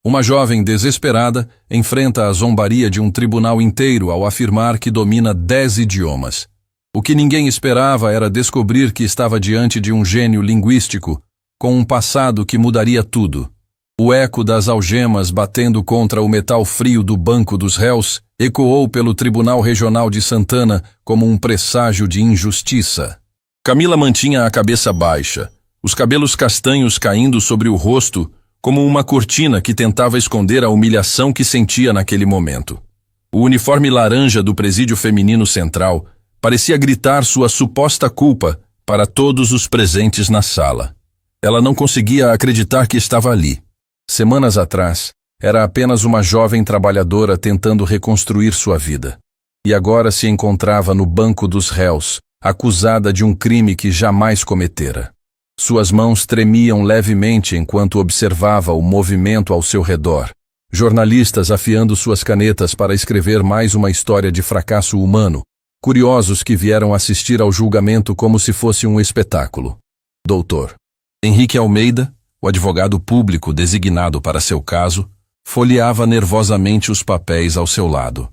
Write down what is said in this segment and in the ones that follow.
Uma jovem desesperada enfrenta a zombaria de um tribunal inteiro ao afirmar que domina 10 idiomas. O que ninguém esperava era descobrir que estava diante de um gênio linguístico, com um passado que mudaria tudo. O eco das algemas batendo contra o metal frio do banco dos réus ecoou pelo Tribunal Regional de Santana como um presságio de injustiça. Camila mantinha a cabeça baixa, os cabelos castanhos caindo sobre o rosto como uma cortina que tentava esconder a humilhação que sentia naquele momento. O uniforme laranja do presídio feminino central parecia gritar sua suposta culpa para todos os presentes na sala. Ela não conseguia acreditar que estava ali. Semanas atrás, era apenas uma jovem trabalhadora tentando reconstruir sua vida. E agora se encontrava no banco dos réus, acusada de um crime que jamais cometera. Suas mãos tremiam levemente enquanto observava o movimento ao seu redor. Jornalistas afiando suas canetas para escrever mais uma história de fracasso humano, curiosos que vieram assistir ao julgamento como se fosse um espetáculo. Doutor Henrique Almeida, o advogado público designado para seu caso, folheava nervosamente os papéis ao seu lado.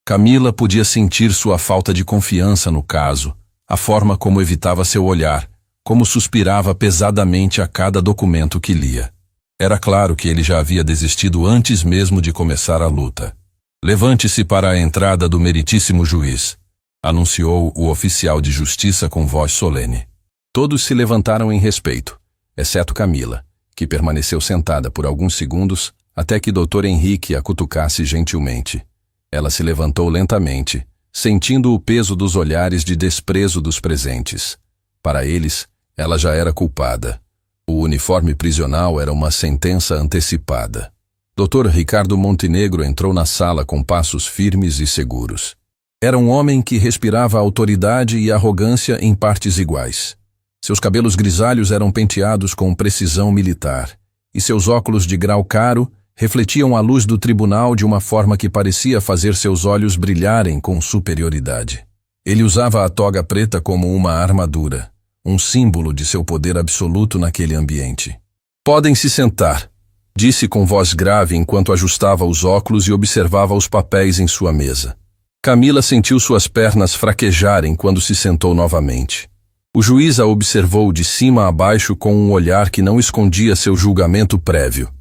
Camila podia sentir sua falta de confiança no caso, a forma como evitava seu olhar, como suspirava pesadamente a cada documento que lia. Era claro que ele já havia desistido antes mesmo de começar a luta. Levante-se para a entrada do meritíssimo juiz, anunciou o oficial de justiça com voz solene. Todos se levantaram em respeito, exceto Camila, que permaneceu sentada por alguns segundos até que Dr. Henrique a cutucasse gentilmente. Ela se levantou lentamente, sentindo o peso dos olhares de desprezo dos presentes. Para eles, ela já era culpada. O uniforme prisional era uma sentença antecipada. Dr. Ricardo Montenegro entrou na sala com passos firmes e seguros. Era um homem que respirava autoridade e arrogância em partes iguais. Seus cabelos grisalhos eram penteados com precisão militar, e seus óculos de grau caro refletiam a luz do tribunal de uma forma que parecia fazer seus olhos brilharem com superioridade. Ele usava a toga preta como uma armadura, um símbolo de seu poder absoluto naquele ambiente. "Podem se sentar", disse com voz grave enquanto ajustava os óculos e observava os papéis em sua mesa. Camila sentiu suas pernas fraquejarem quando se sentou novamente. O juiz a observou de cima a baixo com um olhar que não escondia seu julgamento prévio.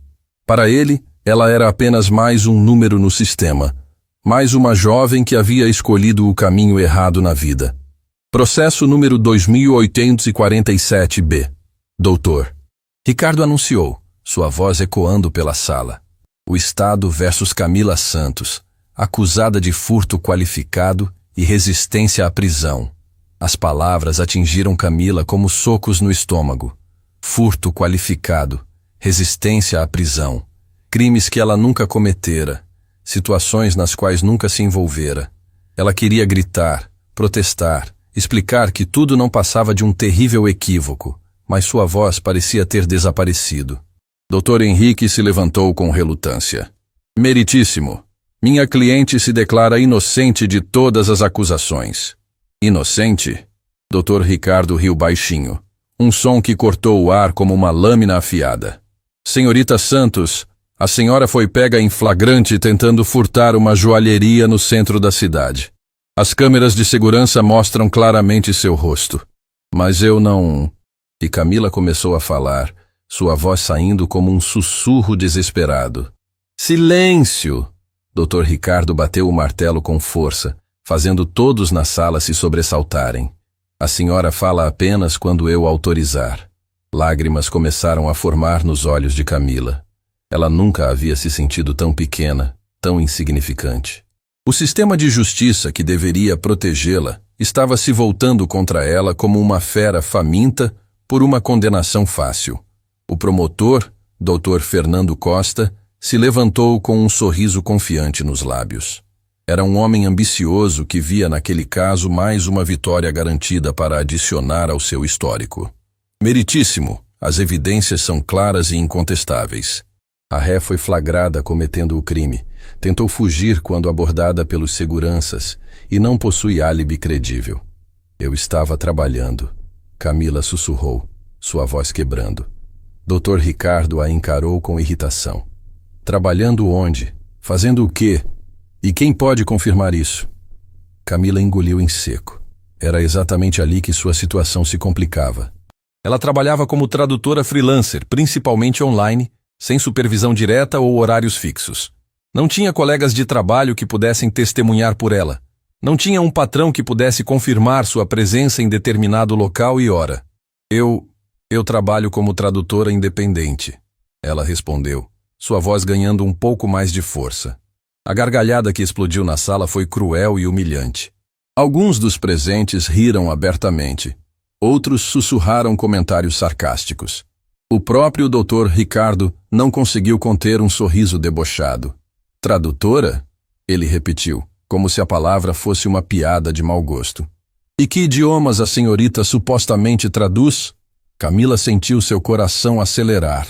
Para ele, ela era apenas mais um número no sistema, mais uma jovem que havia escolhido o caminho errado na vida. Processo número 2847-B. Doutor Ricardo anunciou, sua voz ecoando pela sala. O Estado versus Camila Santos, acusada de furto qualificado e resistência à prisão. As palavras atingiram Camila como socos no estômago. Furto qualificado, resistência à prisão, crimes que ela nunca cometera, situações nas quais nunca se envolvera. Ela queria gritar, protestar, explicar que tudo não passava de um terrível equívoco, mas sua voz parecia ter desaparecido. Dr. Henrique se levantou com relutância. "Meritíssimo, minha cliente se declara inocente de todas as acusações." "Inocente?" Dr. Ricardo riu baixinho, um som que cortou o ar como uma lâmina afiada. "Senhorita Santos, a senhora foi pega em flagrante tentando furtar uma joalheria no centro da cidade. As câmeras de segurança mostram claramente seu rosto. Mas eu não..." E Camila começou a falar, sua voz saindo como um sussurro desesperado. "Silêncio!" Dr. Ricardo bateu o martelo com força, fazendo todos na sala se sobressaltarem. "A senhora fala apenas quando eu autorizar." Lágrimas começaram a formar nos olhos de Camila. Ela nunca havia se sentido tão pequena, tão insignificante. O sistema de justiça que deveria protegê-la estava se voltando contra ela como uma fera faminta por uma condenação fácil. O promotor, Dr. Fernando Costa, se levantou com um sorriso confiante nos lábios. Era um homem ambicioso que via naquele caso mais uma vitória garantida para adicionar ao seu histórico. "Meritíssimo, as evidências são claras e incontestáveis. A ré foi flagrada cometendo o crime, tentou fugir quando abordada pelos seguranças e não possui álibi credível. Eu estava trabalhando." Camila sussurrou, sua voz quebrando. Dr. Ricardo a encarou com irritação. Trabalhando onde? Fazendo o quê? E quem pode confirmar isso? Camila engoliu em seco. Era exatamente ali que sua situação se complicava. Ela trabalhava como tradutora freelancer, principalmente online, sem supervisão direta ou horários fixos. Não tinha colegas de trabalho que pudessem testemunhar por ela. Não tinha um patrão que pudesse confirmar sua presença em determinado local e hora. Eu trabalho como tradutora independente, ela respondeu, sua voz ganhando um pouco mais de força. A gargalhada que explodiu na sala foi cruel e humilhante. Alguns dos presentes riram abertamente. Outros sussurraram comentários sarcásticos. O próprio Dr. Ricardo não conseguiu conter um sorriso debochado. Tradutora? Ele repetiu, como se a palavra fosse uma piada de mau gosto. E que idiomas a senhorita supostamente traduz? Camila sentiu seu coração acelerar.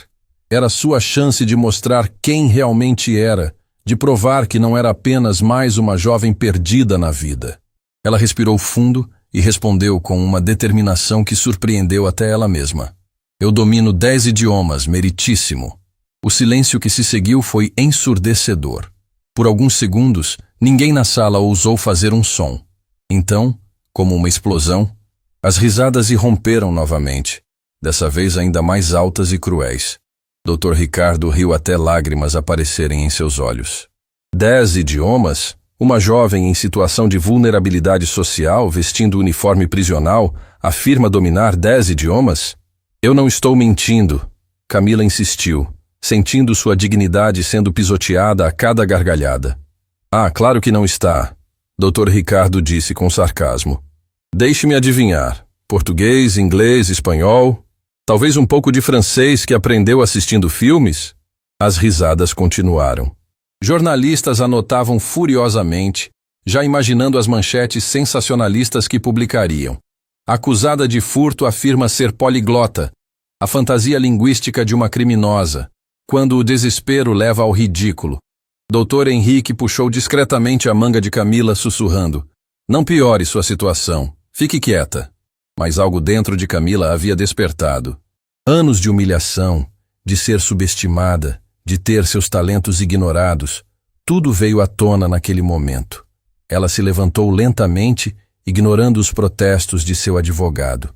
Era sua chance de mostrar quem realmente era, de provar que não era apenas mais uma jovem perdida na vida. Ela respirou fundo e respondeu com uma determinação que surpreendeu até ela mesma. Eu domino 10 idiomas, meritíssimo. O silêncio que se seguiu foi ensurdecedor. Por alguns segundos, ninguém na sala ousou fazer um som. Então, como uma explosão, as risadas irromperam novamente, dessa vez ainda mais altas e cruéis. Dr. Ricardo riu até lágrimas aparecerem em seus olhos. 10 idiomas? Uma jovem em situação de vulnerabilidade social, vestindo uniforme prisional, afirma dominar 10 idiomas? Eu não estou mentindo, Camila insistiu, sentindo sua dignidade sendo pisoteada a cada gargalhada. Ah, claro que não está, Dr. Ricardo disse com sarcasmo. Deixe-me adivinhar. Português, inglês, espanhol? Talvez um pouco de francês que aprendeu assistindo filmes? As risadas continuaram. Jornalistas anotavam furiosamente, já imaginando as manchetes sensacionalistas que publicariam. Acusada de furto afirma ser poliglota, a fantasia linguística de uma criminosa, quando o desespero leva ao ridículo. Dr. Henrique puxou discretamente a manga de Camila, sussurrando. Não piore sua situação, fique quieta. Mas algo dentro de Camila havia despertado. Anos de humilhação, de ser subestimada, de ter seus talentos ignorados, tudo veio à tona naquele momento. Ela se levantou lentamente, ignorando os protestos de seu advogado.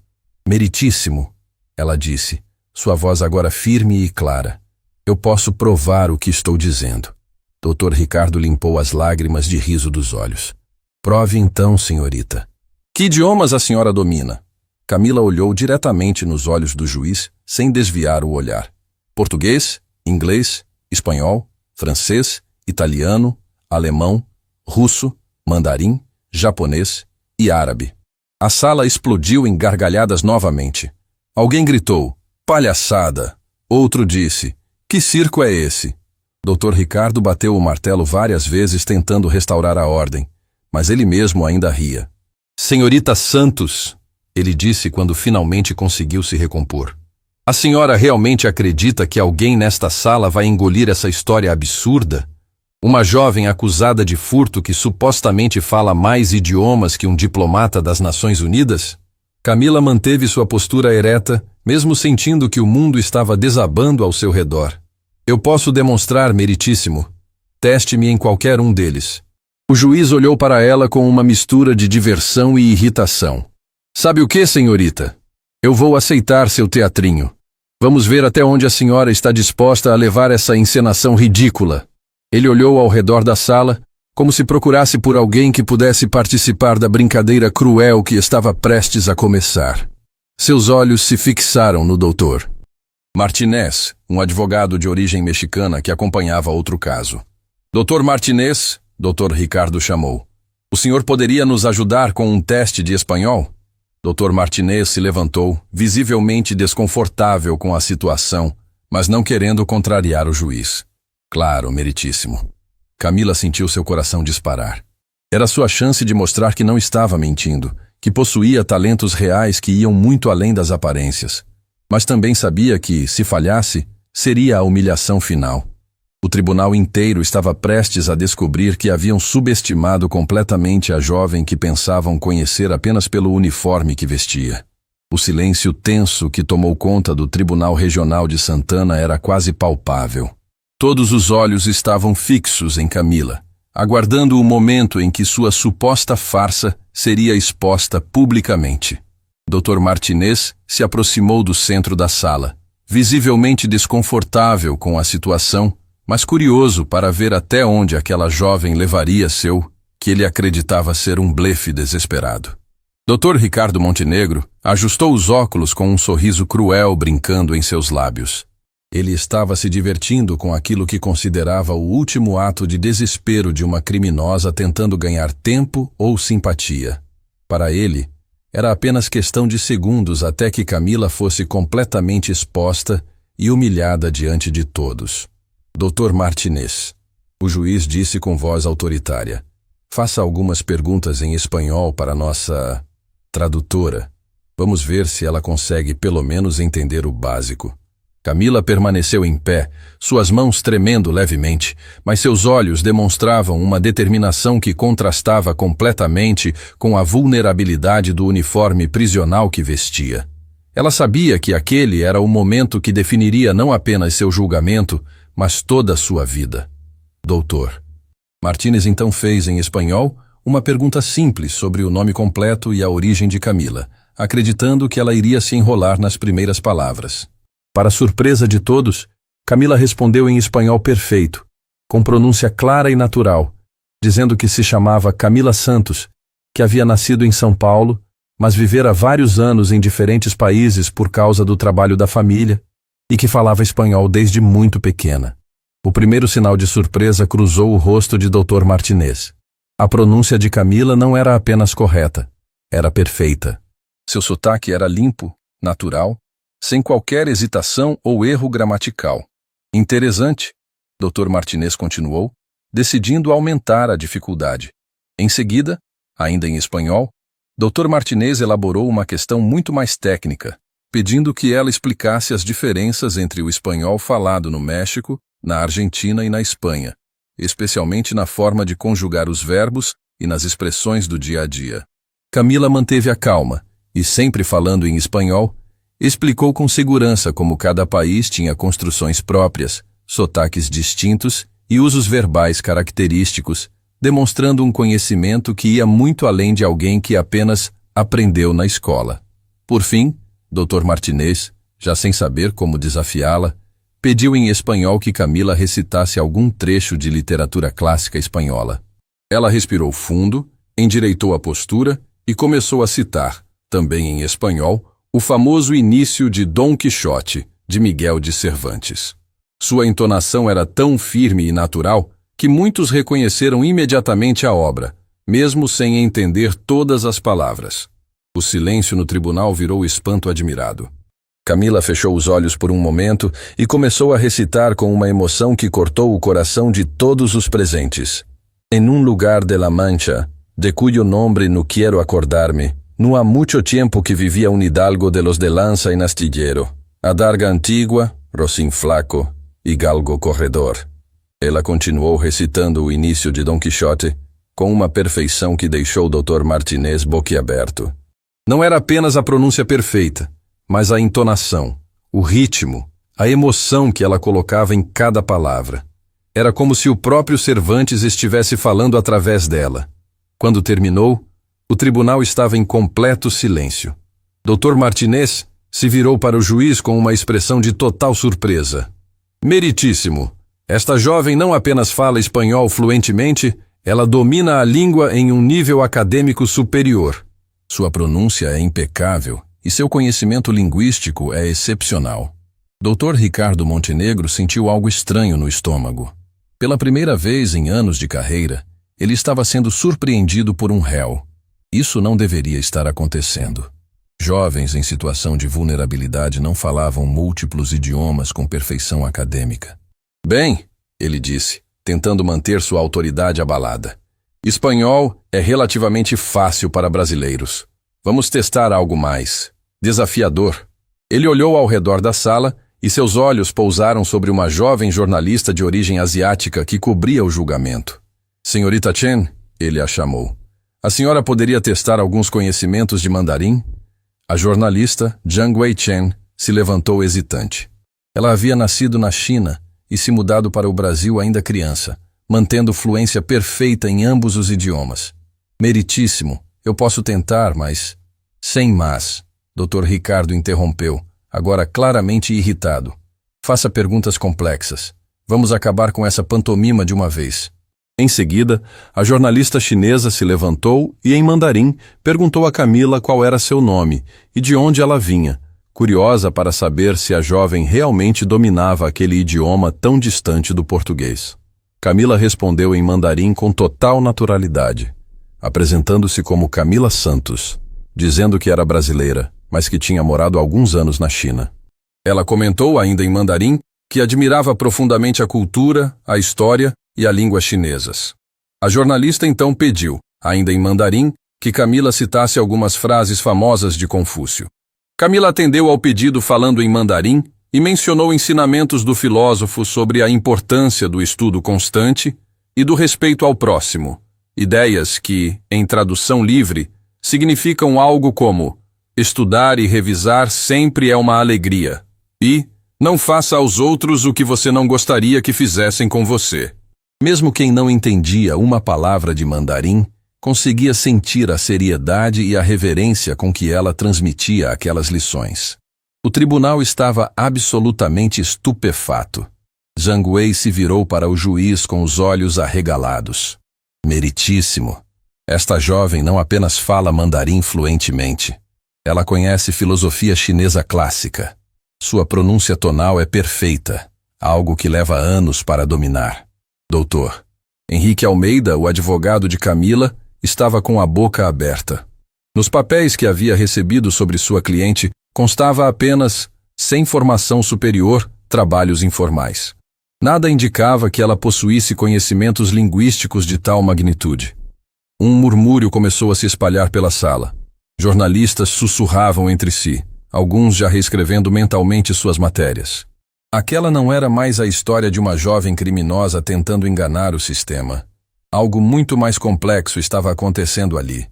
Meritíssimo, ela disse, sua voz agora firme e clara. Eu posso provar o que estou dizendo. Dr. Ricardo limpou as lágrimas de riso dos olhos. Prove então, senhorita. Que idiomas a senhora domina? Camila olhou diretamente nos olhos do juiz, sem desviar o olhar. Português, inglês, espanhol, francês, italiano, alemão, russo, mandarim, japonês e árabe. A sala explodiu em gargalhadas novamente. Alguém gritou, palhaçada. Outro disse, que circo é esse? Dr. Ricardo bateu o martelo várias vezes tentando restaurar a ordem, mas ele mesmo ainda ria. Senhorita Santos, ele disse quando finalmente conseguiu se recompor. A senhora realmente acredita que alguém nesta sala vai engolir essa história absurda? Uma jovem acusada de furto que supostamente fala mais idiomas que um diplomata das Nações Unidas? Camila manteve sua postura ereta, mesmo sentindo que o mundo estava desabando ao seu redor. Eu posso demonstrar, meritíssimo. Teste-me em qualquer um deles. O juiz olhou para ela com uma mistura de diversão e irritação. Sabe o que, senhorita? Eu vou aceitar seu teatrinho. Vamos ver até onde a senhora está disposta a levar essa encenação ridícula. Ele olhou ao redor da sala, como se procurasse por alguém que pudesse participar da brincadeira cruel que estava prestes a começar. Seus olhos se fixaram no doutor Martinez, um advogado de origem mexicana que acompanhava outro caso. Dr. Martinez, Dr. Ricardo chamou. O senhor poderia nos ajudar com um teste de espanhol? Dr. Martinez se levantou, visivelmente desconfortável com a situação, mas não querendo contrariar o juiz. Claro, meritíssimo. Camila sentiu seu coração disparar. Era sua chance de mostrar que não estava mentindo, que possuía talentos reais que iam muito além das aparências. Mas também sabia que, se falhasse, seria a humilhação final. O tribunal inteiro estava prestes a descobrir que haviam subestimado completamente a jovem que pensavam conhecer apenas pelo uniforme que vestia. O silêncio tenso que tomou conta do Tribunal Regional de Santana era quase palpável. Todos os olhos estavam fixos em Camila, aguardando o momento em que sua suposta farsa seria exposta publicamente. Dr. Martinez se aproximou do centro da sala, visivelmente desconfortável com a situação, mas curioso para ver até onde aquela jovem levaria que ele acreditava ser um blefe desesperado. Dr. Ricardo Montenegro ajustou os óculos com um sorriso cruel brincando em seus lábios. Ele estava se divertindo com aquilo que considerava o último ato de desespero de uma criminosa tentando ganhar tempo ou simpatia. Para ele, era apenas questão de segundos até que Camila fosse completamente exposta e humilhada diante de todos. Dr. Martinez, o juiz disse com voz autoritária, faça algumas perguntas em espanhol para nossa tradutora. Vamos ver se ela consegue pelo menos entender o básico. Camila permaneceu em pé, suas mãos tremendo levemente, mas seus olhos demonstravam uma determinação que contrastava completamente com a vulnerabilidade do uniforme prisional que vestia. Ela sabia que aquele era o momento que definiria não apenas seu julgamento, mas toda a sua vida. Doutor. Martínez então fez em espanhol uma pergunta simples sobre o nome completo e a origem de Camila, acreditando que ela iria se enrolar nas primeiras palavras. Para surpresa de todos, Camila respondeu em espanhol perfeito, com pronúncia clara e natural, dizendo que se chamava Camila Santos, que havia nascido em São Paulo, mas vivera vários anos em diferentes países por causa do trabalho da família e que falava espanhol desde muito pequena. O primeiro sinal de surpresa cruzou o rosto de Dr. Martinez. A pronúncia de Camila não era apenas correta, era perfeita. Seu sotaque era limpo, natural, sem qualquer hesitação ou erro gramatical. Interessante, Dr. Martinez continuou, decidindo aumentar a dificuldade. Em seguida, ainda em espanhol, Dr. Martinez elaborou uma questão muito mais técnica, pedindo que ela explicasse as diferenças entre o espanhol falado no México, na Argentina e na Espanha, especialmente na forma de conjugar os verbos e nas expressões do dia a dia. Camila manteve a calma e, sempre falando em espanhol, explicou com segurança como cada país tinha construções próprias, sotaques distintos e usos verbais característicos, demonstrando um conhecimento que ia muito além de alguém que apenas aprendeu na escola. Por fim, Dr. Martinez, já sem saber como desafiá-la, pediu em espanhol que Camila recitasse algum trecho de literatura clássica espanhola. Ela respirou fundo, endireitou a postura e começou a citar, também em espanhol, o famoso início de Dom Quixote, de Miguel de Cervantes. Sua entonação era tão firme e natural que muitos reconheceram imediatamente a obra, mesmo sem entender todas as palavras. O silêncio no tribunal virou espanto admirado. Camila fechou os olhos por um momento e começou a recitar com uma emoção que cortou o coração de todos os presentes. En un lugar de la Mancha, de cuyo nombre no quiero acordarme, no há mucho tiempo que vivía un hidalgo de los de lanza en astillero, adarga antigua, rocín flaco e galgo corredor. Ela continuou recitando o início de Dom Quixote com uma perfeição que deixou o Dr. Martinez boquiaberto. Não era apenas a pronúncia perfeita, mas a entonação, o ritmo, a emoção que ela colocava em cada palavra. Era como se o próprio Cervantes estivesse falando através dela. Quando terminou, o tribunal estava em completo silêncio. Dr. Martinez se virou para o juiz com uma expressão de total surpresa. Meritíssimo! Esta jovem não apenas fala espanhol fluentemente, ela domina a língua em um nível acadêmico superior. Sua pronúncia é impecável e seu conhecimento linguístico é excepcional. Dr. Ricardo Montenegro sentiu algo estranho no estômago. Pela primeira vez em anos de carreira, ele estava sendo surpreendido por um réu. Isso não deveria estar acontecendo. Jovens em situação de vulnerabilidade não falavam múltiplos idiomas com perfeição acadêmica. Bem, ele disse, tentando manter sua autoridade abalada. Espanhol é relativamente fácil para brasileiros. Vamos testar algo mais desafiador. Ele olhou ao redor da sala e seus olhos pousaram sobre uma jovem jornalista de origem asiática que cobria o julgamento. Senhorita Chen, ele a chamou. A senhora poderia testar alguns conhecimentos de mandarim? A jornalista, Jiang Wei Chen, se levantou hesitante. Ela havia nascido na China e se mudado para o Brasil ainda criança, mantendo fluência perfeita em ambos os idiomas. Meritíssimo, eu posso tentar, mas... Sem mas, Dr. Ricardo interrompeu, agora claramente irritado. Faça perguntas complexas. Vamos acabar com essa pantomima de uma vez. Em seguida, a jornalista chinesa se levantou e, em mandarim, perguntou a Camila qual era seu nome e de onde ela vinha, curiosa para saber se a jovem realmente dominava aquele idioma tão distante do português. Camila respondeu em mandarim com total naturalidade, apresentando-se como Camila Santos, dizendo que era brasileira, mas que tinha morado alguns anos na China. Ela comentou, ainda em mandarim, que admirava profundamente a cultura, a história e a língua chinesas. A jornalista então pediu, ainda em mandarim, que Camila citasse algumas frases famosas de Confúcio. Camila atendeu ao pedido falando em mandarim e mencionou ensinamentos do filósofo sobre a importância do estudo constante e do respeito ao próximo, ideias que, em tradução livre, significam algo como estudar e revisar sempre é uma alegria e não faça aos outros o que você não gostaria que fizessem com você. Mesmo quem não entendia uma palavra de mandarim, conseguia sentir a seriedade e a reverência com que ela transmitia aquelas lições. O tribunal estava absolutamente estupefato. Zhang Wei se virou para o juiz com os olhos arregalados. Meritíssimo. Esta jovem não apenas fala mandarim fluentemente. Ela conhece filosofia chinesa clássica. Sua pronúncia tonal é perfeita, algo que leva anos para dominar. Doutor Henrique Almeida, o advogado de Camila, estava com a boca aberta. Nos papéis que havia recebido sobre sua cliente, constava apenas, sem formação superior, trabalhos informais. Nada indicava que ela possuísse conhecimentos linguísticos de tal magnitude. Um murmúrio começou a se espalhar pela sala. Jornalistas sussurravam entre si, alguns já reescrevendo mentalmente suas matérias. Aquela não era mais a história de uma jovem criminosa tentando enganar o sistema. Algo muito mais complexo estava acontecendo ali.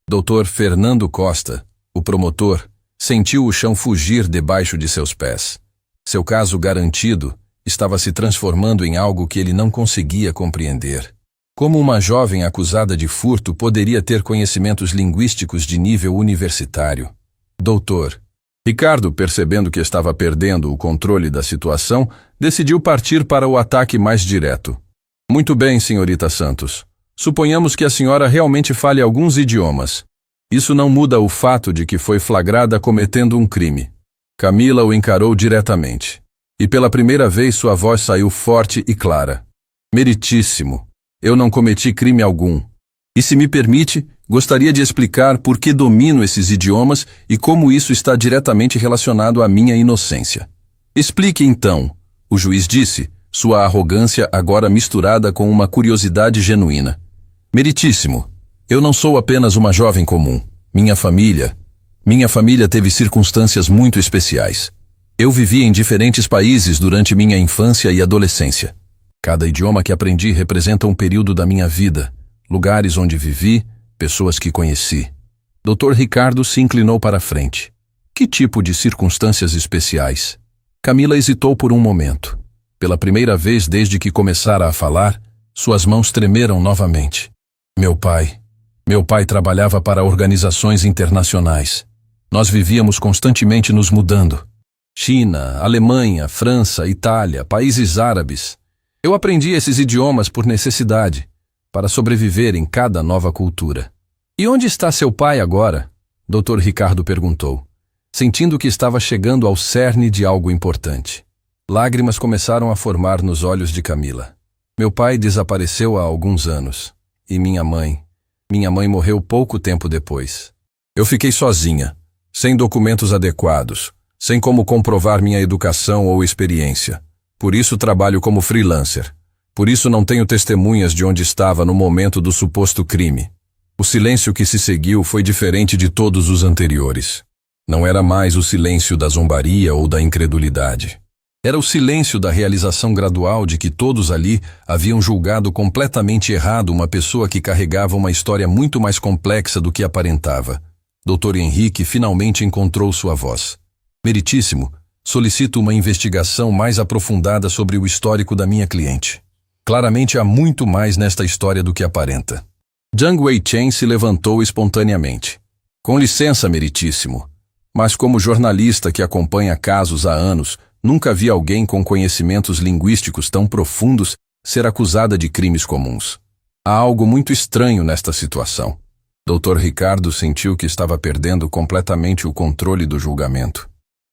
Dr. Fernando Costa, o promotor, sentiu o chão fugir debaixo de seus pés. Seu caso garantido estava se transformando em algo que ele não conseguia compreender. Como uma jovem acusada de furto poderia ter conhecimentos linguísticos de nível universitário? Doutor Ricardo, percebendo que estava perdendo o controle da situação, decidiu partir para o ataque mais direto. Muito bem, senhorita Santos. Suponhamos que a senhora realmente fale alguns idiomas. Isso não muda o fato de que foi flagrada cometendo um crime. Camila o encarou diretamente. E pela primeira vez sua voz saiu forte e clara. Meritíssimo. Eu não cometi crime algum. E se me permite, gostaria de explicar por que domino esses idiomas e como isso está diretamente relacionado à minha inocência. Explique então, o juiz disse, sua arrogância agora misturada com uma curiosidade genuína. Meritíssimo, eu não sou apenas uma jovem comum. Minha família teve circunstâncias muito especiais. Eu vivi em diferentes países durante minha infância e adolescência. Cada idioma que aprendi representa um período da minha vida, lugares onde vivi, pessoas que conheci. Dr. Ricardo se inclinou para a frente. Que tipo de circunstâncias especiais? Camila hesitou por um momento. Pela primeira vez desde que começara a falar, suas mãos tremeram novamente. Meu pai trabalhava para organizações internacionais. Nós vivíamos constantemente nos mudando. China, Alemanha, França, Itália, países árabes. Eu aprendi esses idiomas por necessidade, para sobreviver em cada nova cultura. E onde está seu pai agora? Dr. Ricardo perguntou, sentindo que estava chegando ao cerne de algo importante. Lágrimas começaram a formar nos olhos de Camila. Meu pai desapareceu há alguns anos. E minha mãe morreu pouco tempo depois. Eu fiquei sozinha, sem documentos adequados, sem como comprovar minha educação ou experiência. Por isso trabalho como freelancer. Por isso não tenho testemunhas de onde estava no momento do suposto crime. O silêncio que se seguiu foi diferente de todos os anteriores. Não era mais o silêncio da zombaria ou da incredulidade. Era o silêncio da realização gradual de que todos ali haviam julgado completamente errado uma pessoa que carregava uma história muito mais complexa do que aparentava. Dr. Henrique finalmente encontrou sua voz. Meritíssimo, Solicito uma investigação mais aprofundada sobre o histórico da minha cliente. Claramente há muito mais nesta história do que aparenta. Jiang Wei-Chen se levantou espontaneamente. Com licença, meritíssimo, mas como jornalista que acompanha casos há anos, nunca vi alguém com conhecimentos linguísticos tão profundos ser acusada de crimes comuns. Há algo muito estranho nesta situação. Dr. Ricardo sentiu que estava perdendo completamente o controle do julgamento.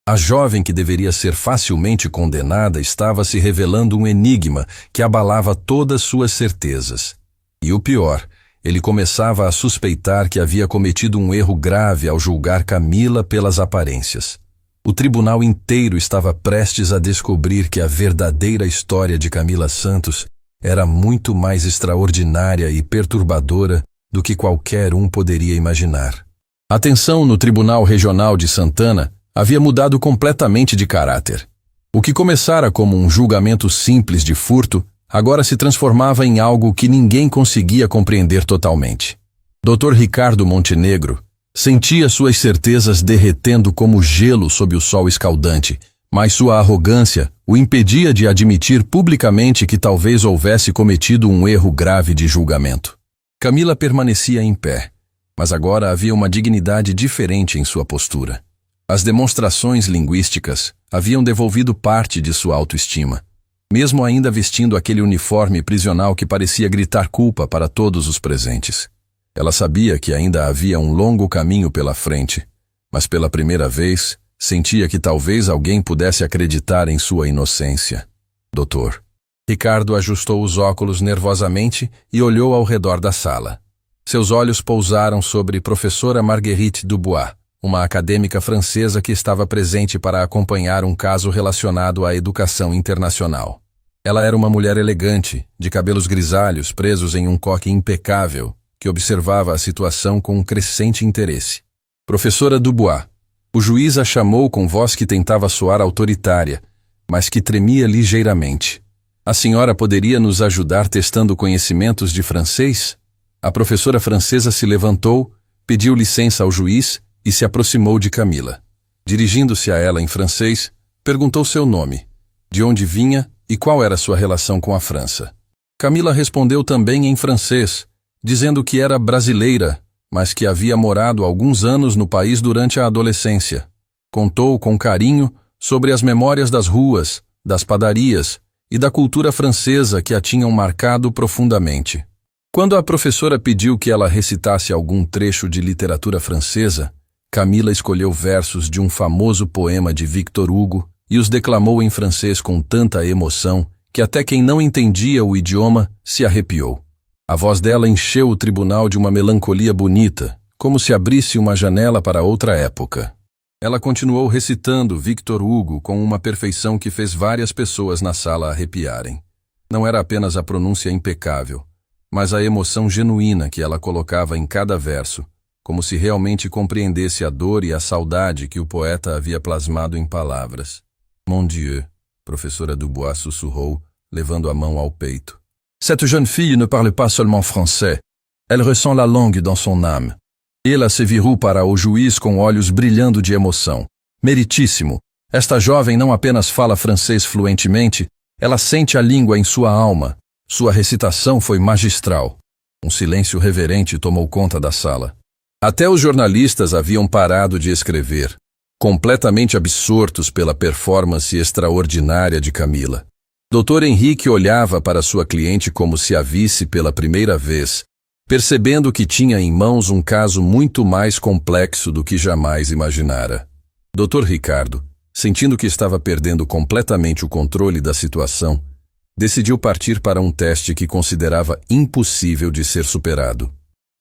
A jovem que deveria ser facilmente condenada estava se revelando um enigma que abalava todas suas certezas. E o pior, ele começava a suspeitar que havia cometido um erro grave ao julgar Camila pelas aparências. O tribunal inteiro estava prestes a descobrir que a verdadeira história de Camila Santos era muito mais extraordinária e perturbadora do que qualquer um poderia imaginar. A tensão no Tribunal Regional de Santana havia mudado completamente de caráter. O que começara como um julgamento simples de furto, agora se transformava em algo que ninguém conseguia compreender totalmente. Dr. Ricardo Montenegro sentia suas certezas derretendo como gelo sob o sol escaldante, mas sua arrogância o impedia de admitir publicamente que talvez houvesse cometido um erro grave de julgamento. Camila permanecia em pé, mas agora havia uma dignidade diferente em sua postura. As demonstrações linguísticas haviam devolvido parte de sua autoestima, mesmo ainda vestindo aquele uniforme prisional que parecia gritar culpa para todos os presentes. Ela sabia que ainda havia um longo caminho pela frente, mas pela primeira vez sentia que talvez alguém pudesse acreditar em sua inocência. Doutor. Ricardo ajustou os óculos nervosamente e olhou ao redor da sala. Seus olhos pousaram sobre professora Marguerite Dubois, uma acadêmica francesa que estava presente para acompanhar um caso relacionado à educação internacional. Ela era uma mulher elegante, de cabelos grisalhos presos em um coque impecável, que observava a situação com um crescente interesse. Professora Dubois, o juiz a chamou com voz que tentava soar autoritária, mas que tremia ligeiramente. A senhora poderia nos ajudar testando conhecimentos de francês? A professora francesa se levantou, pediu licença ao juiz e se aproximou de Camila. Dirigindo-se a ela em francês, perguntou seu nome, de onde vinha e qual era sua relação com a França. Camila respondeu também em francês, dizendo que era brasileira, mas que havia morado alguns anos no país durante a adolescência. Contou com carinho sobre as memórias das ruas, das padarias e da cultura francesa que a tinham marcado profundamente. Quando a professora pediu que ela recitasse algum trecho de literatura francesa, Camila escolheu versos de um famoso poema de Victor Hugo e os declamou em francês com tanta emoção que até quem não entendia o idioma se arrepiou. A voz dela encheu o tribunal de uma melancolia bonita, como se abrisse uma janela para outra época. Ela continuou recitando Victor Hugo com uma perfeição que fez várias pessoas na sala arrepiarem. Não era apenas a pronúncia impecável, mas a emoção genuína que ela colocava em cada verso, como se realmente compreendesse a dor e a saudade que o poeta havia plasmado em palavras. Mon Dieu, professora Dubois sussurrou, levando a mão ao peito. Cette jeune fille ne parle pas seulement français, elle ressent la langue dans son âme. Ela se virou para o juiz com olhos brilhando de emoção. Meritíssimo, esta jovem não apenas fala francês fluentemente, ela sente a língua em sua alma. Sua recitação foi magistral. Um silêncio reverente tomou conta da sala. Até os jornalistas haviam parado de escrever, completamente absortos pela performance extraordinária de Camila. Dr. Henrique olhava para sua cliente como se a visse pela primeira vez, percebendo que tinha em mãos um caso muito mais complexo do que jamais imaginara. Dr. Ricardo, sentindo que estava perdendo completamente o controle da situação, decidiu partir para um teste que considerava impossível de ser superado.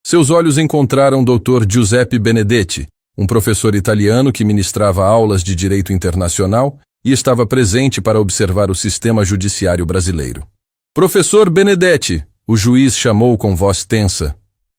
Seus olhos encontraram Dr. Giuseppe Benedetti, um professor italiano que ministrava aulas de direito internacional e estava presente para observar o sistema judiciário brasileiro. Professor Benedetti, o juiz chamou com voz tensa.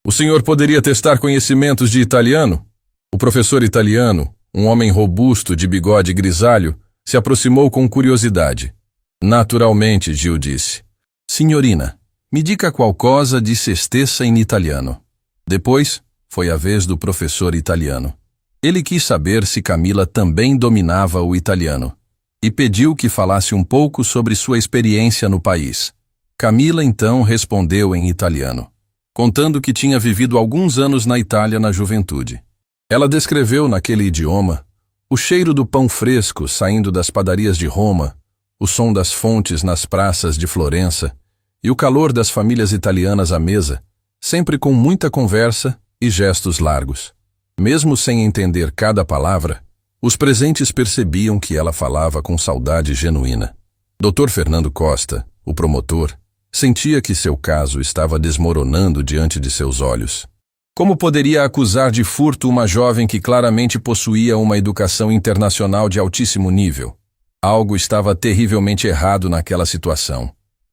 O senhor poderia testar conhecimentos de italiano? O professor italiano, um homem robusto de bigode grisalho, se aproximou com curiosidade. Naturalmente, Gil disse. Signorina, mi dica qualcosa di se stessa in italiano. Depois, foi a vez do professor italiano. Ele quis saber se Camila também dominava o italiano. e pediu que falasse um pouco sobre sua experiência no país. Camila então respondeu em italiano, contando que tinha vivido alguns anos na Itália na juventude. Ela descreveu naquele idioma o cheiro do pão fresco saindo das padarias de Roma, o som das fontes nas praças de Florença e o calor das famílias italianas à mesa, sempre com muita conversa e gestos largos. Mesmo sem entender cada palavra, os presentes percebiam que ela falava com saudade genuína. Dr. Fernando Costa, o promotor, sentia que seu caso estava desmoronando diante de seus olhos. Como poderia acusar de furto uma jovem que claramente possuía uma educação internacional de altíssimo nível? Algo estava terrivelmente errado naquela situação.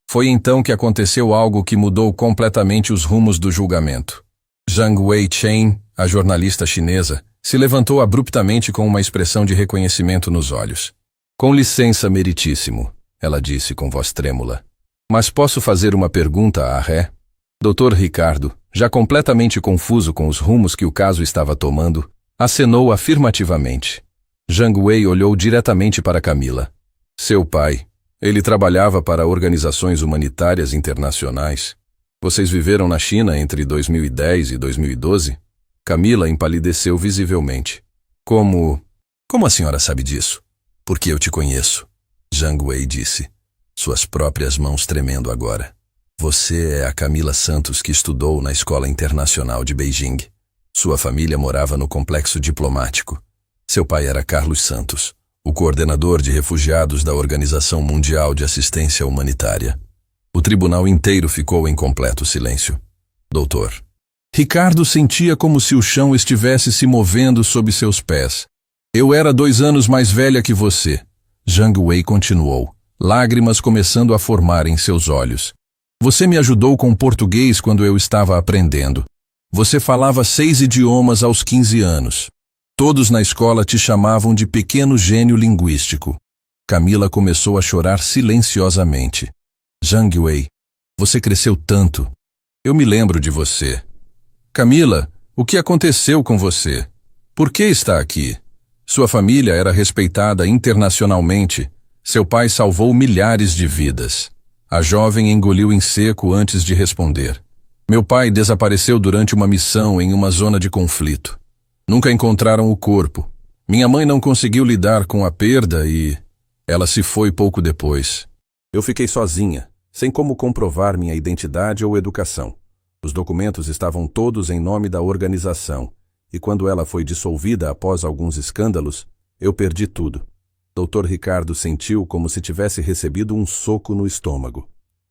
Foi então que aconteceu algo que mudou completamente os rumos do julgamento. Zhang Wei-Chen, a jornalista chinesa, se levantou abruptamente com uma expressão de reconhecimento nos olhos. Com licença, meritíssimo, ela disse com voz trêmula. Mas posso fazer uma pergunta à ré? Dr. Ricardo, já completamente confuso com os rumos que o caso estava tomando, acenou afirmativamente. Zhang Wei olhou diretamente para Camila. Seu pai, ele trabalhava para organizações humanitárias internacionais. Vocês viveram na China entre 2010 e 2012? Camila empalideceu visivelmente. Como a senhora sabe disso? Porque eu te conheço, Zhang Wei disse, suas próprias mãos tremendo agora. Você é a Camila Santos que estudou na Escola Internacional de Beijing. Sua família morava no complexo diplomático. Seu pai era Carlos Santos, o coordenador de refugiados da Organização Mundial de Assistência Humanitária. O tribunal inteiro ficou em completo silêncio. Doutor. Ricardo sentia como se o chão estivesse se movendo sob seus pés. Eu era 2 anos mais velha que você. Zhang Wei continuou, lágrimas começando a formar em seus olhos. Você me ajudou com português quando eu estava aprendendo. Você falava 6 idiomas aos 15 anos. Todos na escola te chamavam de pequeno gênio linguístico. Camila começou a chorar silenciosamente. Zhang Wei, você cresceu tanto. Eu me lembro de você. Camila, o que aconteceu com você? Por que está aqui? Sua família era respeitada internacionalmente. Seu pai salvou milhares de vidas. A jovem engoliu em seco antes de responder. Meu pai desapareceu durante uma missão em uma zona de conflito. Nunca encontraram o corpo. Minha mãe não conseguiu lidar com a perda e ela se foi pouco depois. Eu fiquei sozinha, sem como comprovar minha identidade ou educação. Os documentos estavam todos em nome da organização, e quando ela foi dissolvida após alguns escândalos, eu perdi tudo. Dr. Ricardo sentiu como se tivesse recebido um soco no estômago.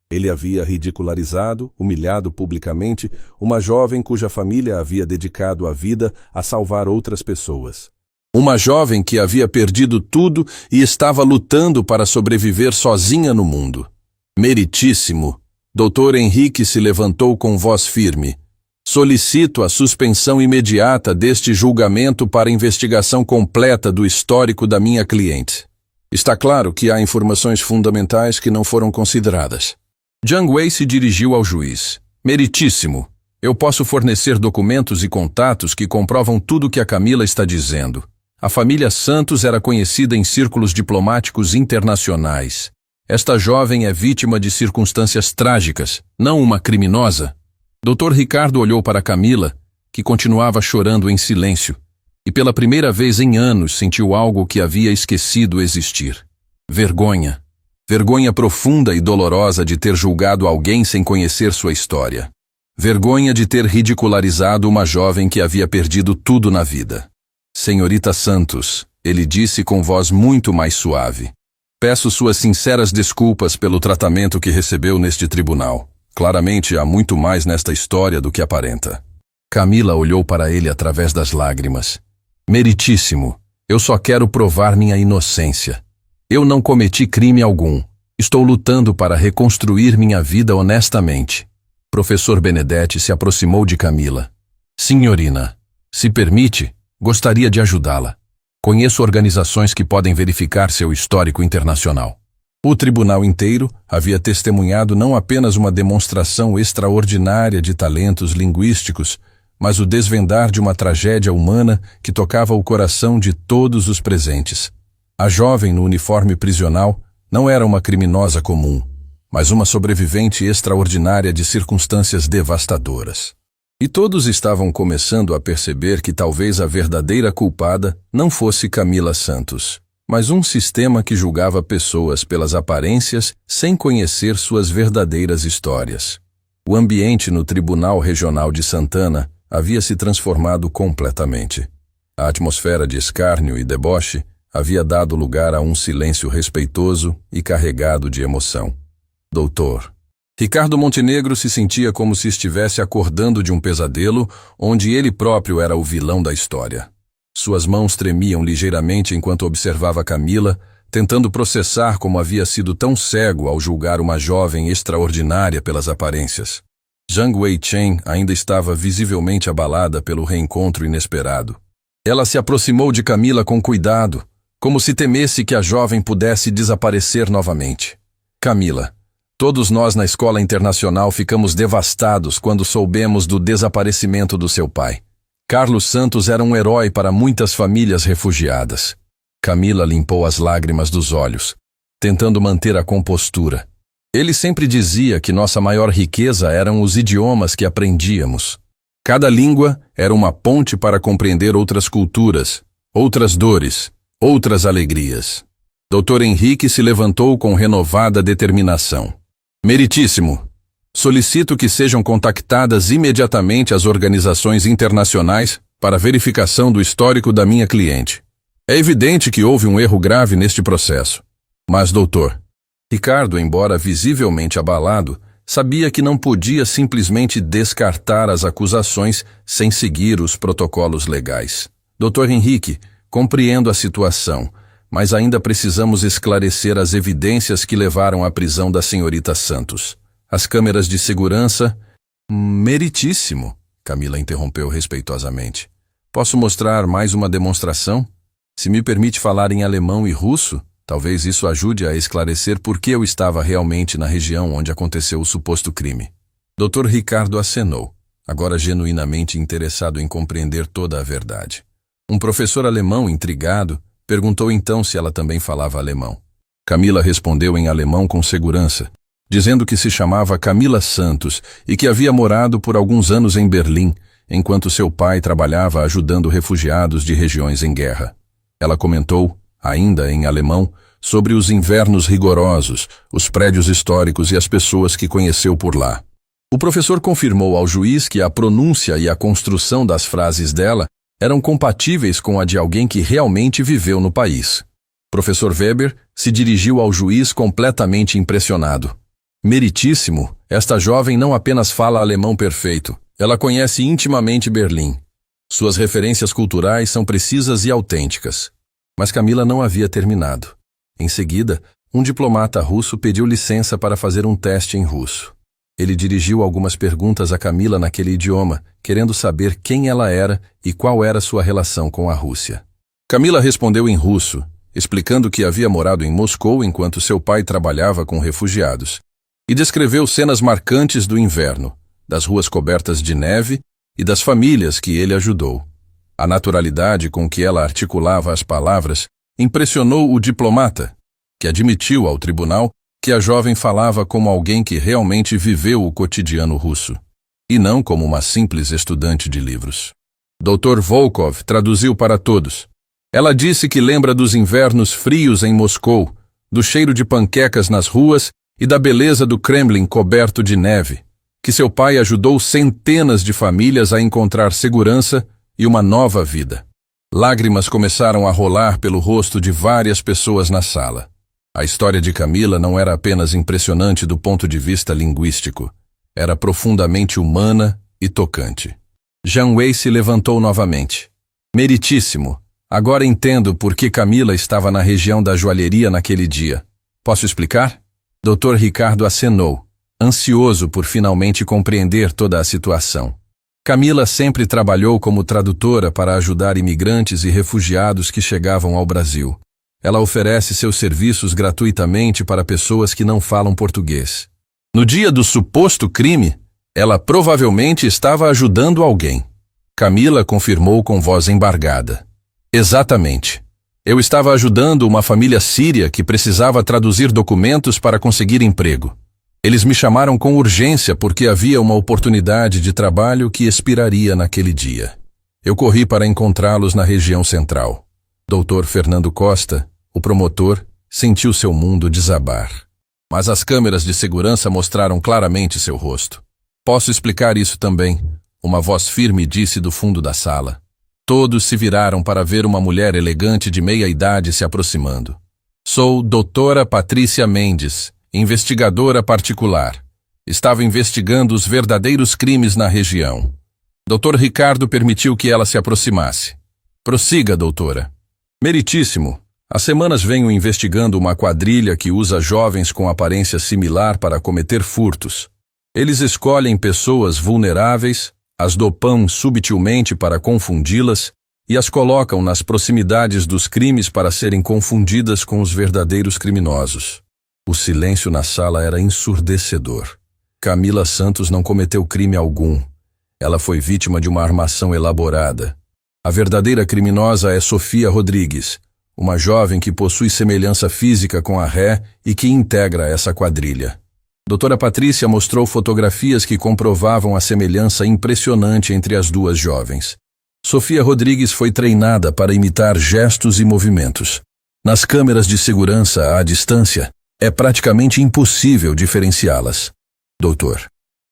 Ele havia ridicularizado, humilhado publicamente, uma jovem cuja família havia dedicado a vida a salvar outras pessoas. Uma jovem que havia perdido tudo e estava lutando para sobreviver sozinha no mundo. Meritíssimo, Dr. Henrique se levantou com voz firme. Solicito a suspensão imediata deste julgamento para investigação completa do histórico da minha cliente. Está claro que há informações fundamentais que não foram consideradas. Zhang Wei se dirigiu ao juiz. Meritíssimo, eu posso fornecer documentos e contatos que comprovam tudo o que a Camila está dizendo. A família Santos era conhecida em círculos diplomáticos internacionais. Esta jovem é vítima de circunstâncias trágicas, não uma criminosa. Dr. Ricardo olhou para Camila, que continuava chorando em silêncio, e pela primeira vez em anos sentiu algo que havia esquecido existir. Vergonha. Vergonha profunda e dolorosa de ter julgado alguém sem conhecer sua história. Vergonha de ter ridicularizado uma jovem que havia perdido tudo na vida. Senhorita Santos, ele disse com voz muito mais suave. Peço suas sinceras desculpas pelo tratamento que recebeu neste tribunal. Claramente há muito mais nesta história do que aparenta. Camila olhou para ele através das lágrimas. Meritíssimo, eu só quero provar minha inocência. Eu não cometi crime algum. Estou lutando para reconstruir minha vida honestamente. Professor Benedetti se aproximou de Camila. Senhorina, se permite, gostaria de ajudá-la. Conheço organizações que podem verificar seu histórico internacional. O tribunal inteiro havia testemunhado não apenas uma demonstração extraordinária de talentos linguísticos, mas o desvendar de uma tragédia humana que tocava o coração de todos os presentes. A jovem no uniforme prisional não era uma criminosa comum, mas uma sobrevivente extraordinária de circunstâncias devastadoras. E todos estavam começando a perceber que talvez a verdadeira culpada não fosse Camila Santos, mas um sistema que julgava pessoas pelas aparências sem conhecer suas verdadeiras histórias. O ambiente no Tribunal Regional de Santana havia se transformado completamente. A atmosfera de escárnio e deboche havia dado lugar a um silêncio respeitoso e carregado de emoção. Doutor. Ricardo Montenegro se sentia como se estivesse acordando de um pesadelo onde ele próprio era o vilão da história. Suas mãos tremiam ligeiramente enquanto observava Camila, tentando processar como havia sido tão cego ao julgar uma jovem extraordinária pelas aparências. Zhang Wei-Chen ainda estava visivelmente abalada pelo reencontro inesperado. Ela se aproximou de Camila com cuidado, como se temesse que a jovem pudesse desaparecer novamente. Camila, todos nós na escola internacional ficamos devastados quando soubemos do desaparecimento do seu pai. Carlos Santos era um herói para muitas famílias refugiadas. Camila limpou as lágrimas dos olhos, tentando manter a compostura. Ele sempre dizia que nossa maior riqueza eram os idiomas que aprendíamos. Cada língua era uma ponte para compreender outras culturas, outras dores, outras alegrias. Dr. Henrique se levantou com renovada determinação. Meritíssimo, solicito que sejam contactadas imediatamente as organizações internacionais para verificação do histórico da minha cliente. É evidente que houve um erro grave neste processo. Mas, doutor, Ricardo, embora visivelmente abalado, sabia que não podia simplesmente descartar as acusações sem seguir os protocolos legais. Dr. Henrique, compreendo a situação, mas ainda precisamos esclarecer as evidências que levaram à prisão da senhorita Santos. As câmeras de segurança... Meritíssimo, Camila interrompeu respeitosamente. Posso mostrar mais uma demonstração? Se me permite falar em alemão e russo, talvez isso ajude a esclarecer por que eu estava realmente na região onde aconteceu o suposto crime. Dr. Ricardo acenou, agora genuinamente interessado em compreender toda a verdade. Um professor alemão, intrigado, perguntou então se ela também falava alemão. Camila respondeu em alemão com segurança, dizendo que se chamava Camila Santos e que havia morado por alguns anos em Berlim, enquanto seu pai trabalhava ajudando refugiados de regiões em guerra. Ela comentou, ainda em alemão, sobre os invernos rigorosos, os prédios históricos e as pessoas que conheceu por lá. O professor confirmou ao juiz que a pronúncia e a construção das frases dela eram compatíveis com a de alguém que realmente viveu no país. Professor Weber se dirigiu ao juiz completamente impressionado. Meritíssimo, esta jovem não apenas fala alemão perfeito, ela conhece intimamente Berlim. Suas referências culturais são precisas e autênticas. Mas Camila não havia terminado. Em seguida, um diplomata russo pediu licença para fazer um teste em russo. Ele dirigiu algumas perguntas a Camila naquele idioma, querendo saber quem ela era e qual era sua relação com a Rússia. Camila respondeu em russo, explicando que havia morado em Moscou enquanto seu pai trabalhava com refugiados, e descreveu cenas marcantes do inverno, das ruas cobertas de neve e das famílias que ele ajudou. A naturalidade com que ela articulava as palavras impressionou o diplomata, que admitiu ao tribunal que a jovem falava como alguém que realmente viveu o cotidiano russo, e não como uma simples estudante de livros. Dr. Volkov traduziu para todos. Ela disse que lembra dos invernos frios em Moscou, do cheiro de panquecas nas ruas e da beleza do Kremlin coberto de neve, que seu pai ajudou centenas de famílias a encontrar segurança e uma nova vida. Lágrimas começaram a rolar pelo rosto de várias pessoas na sala. A história de Camila não era apenas impressionante do ponto de vista linguístico, era profundamente humana e tocante. Zhang Wei se levantou novamente. Meritíssimo, agora entendo por que Camila estava na região da joalheria naquele dia. Posso explicar? Dr. Ricardo acenou, ansioso por finalmente compreender toda a situação. Camila sempre trabalhou como tradutora para ajudar imigrantes e refugiados que chegavam ao Brasil. Ela oferece seus serviços gratuitamente para pessoas que não falam português. No dia do suposto crime, ela provavelmente estava ajudando alguém. Camila confirmou com voz embargada. Exatamente. Eu estava ajudando uma família síria que precisava traduzir documentos para conseguir emprego. Eles me chamaram com urgência porque havia uma oportunidade de trabalho que expiraria naquele dia. Eu corri para encontrá-los na região central. Dr. Fernando Costa, o promotor, sentiu seu mundo desabar. Mas as câmeras de segurança mostraram claramente seu rosto. Posso explicar isso também, uma voz firme disse do fundo da sala. Todos se viraram para ver uma mulher elegante de meia-idade se aproximando. Sou doutora Patrícia Mendes, investigadora particular. Estava investigando os verdadeiros crimes na região. Dr. Ricardo permitiu que ela se aproximasse. Prossiga, doutora. Meritíssimo. Há semanas venho investigando uma quadrilha que usa jovens com aparência similar para cometer furtos. Eles escolhem pessoas vulneráveis, as dopam subtilmente para confundi-las e as colocam nas proximidades dos crimes para serem confundidas com os verdadeiros criminosos. O silêncio na sala era ensurdecedor. Camila Santos não cometeu crime algum. Ela foi vítima de uma armação elaborada. A verdadeira criminosa é Sofia Rodrigues, uma jovem que possui semelhança física com a ré e que integra essa quadrilha. Doutora Patrícia mostrou fotografias que comprovavam a semelhança impressionante entre as duas jovens. Sofia Rodrigues foi treinada para imitar gestos e movimentos. Nas câmeras de segurança à distância, é praticamente impossível diferenciá-las. Doutor.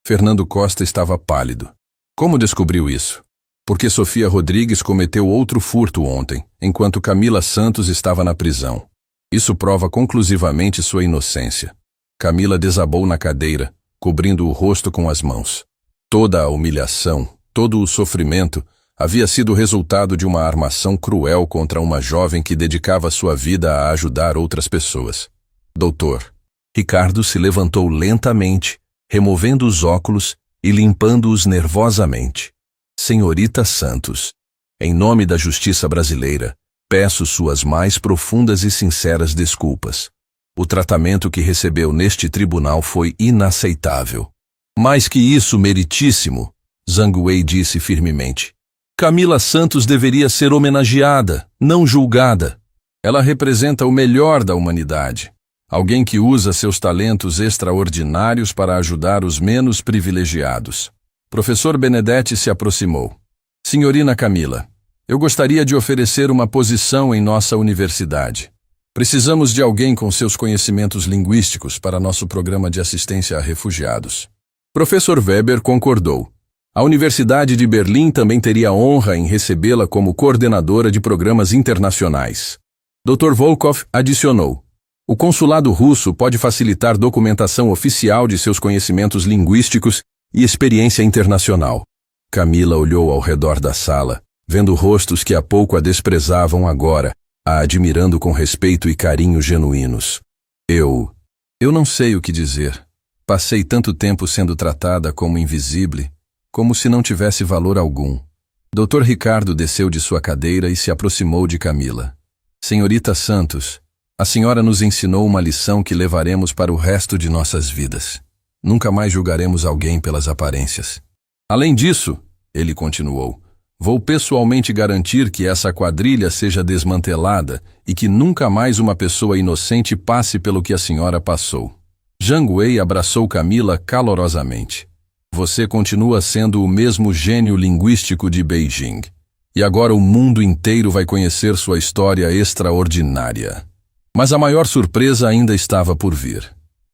Fernando Costa estava pálido. Como descobriu isso? Porque Sofia Rodrigues cometeu outro furto ontem, enquanto Camila Santos estava na prisão. Isso prova conclusivamente sua inocência. Camila desabou na cadeira, cobrindo o rosto com as mãos. Toda a humilhação, todo o sofrimento, havia sido resultado de uma armação cruel contra uma jovem que dedicava sua vida a ajudar outras pessoas. Doutor. Ricardo se levantou lentamente, removendo os óculos e limpando-os nervosamente. Senhorita Santos, em nome da justiça brasileira, peço suas mais profundas e sinceras desculpas. O tratamento que recebeu neste tribunal foi inaceitável. Mais que isso, meritíssimo, Zhang Wei disse firmemente. Camila Santos deveria ser homenageada, não julgada. Ela representa o melhor da humanidade. Alguém que usa seus talentos extraordinários para ajudar os menos privilegiados. Professor Benedetti se aproximou. Senhorina Camila, eu gostaria de oferecer uma posição em nossa universidade. Precisamos de alguém com seus conhecimentos linguísticos para nosso programa de assistência a refugiados. Professor Weber concordou. A Universidade de Berlim também teria honra em recebê-la como coordenadora de programas internacionais. Dr. Volkov adicionou. O consulado russo pode facilitar documentação oficial de seus conhecimentos linguísticos e experiência internacional. Camila olhou ao redor da sala, vendo rostos que há pouco a desprezavam agora, a admirando com respeito e carinho genuínos. Eu não sei o que dizer. Passei tanto tempo sendo tratada como invisível, como se não tivesse valor algum. Dr. Ricardo desceu de sua cadeira e se aproximou de Camila. Senhorita Santos, a senhora nos ensinou uma lição que levaremos para o resto de nossas vidas. Nunca mais julgaremos alguém pelas aparências. Além disso, ele continuou, vou pessoalmente garantir que essa quadrilha seja desmantelada e que nunca mais uma pessoa inocente passe pelo que a senhora passou. Zhang Wei abraçou Camila calorosamente. Você continua sendo o mesmo gênio linguístico de Beijing. E agora o mundo inteiro vai conhecer sua história extraordinária. Mas a maior surpresa ainda estava por vir.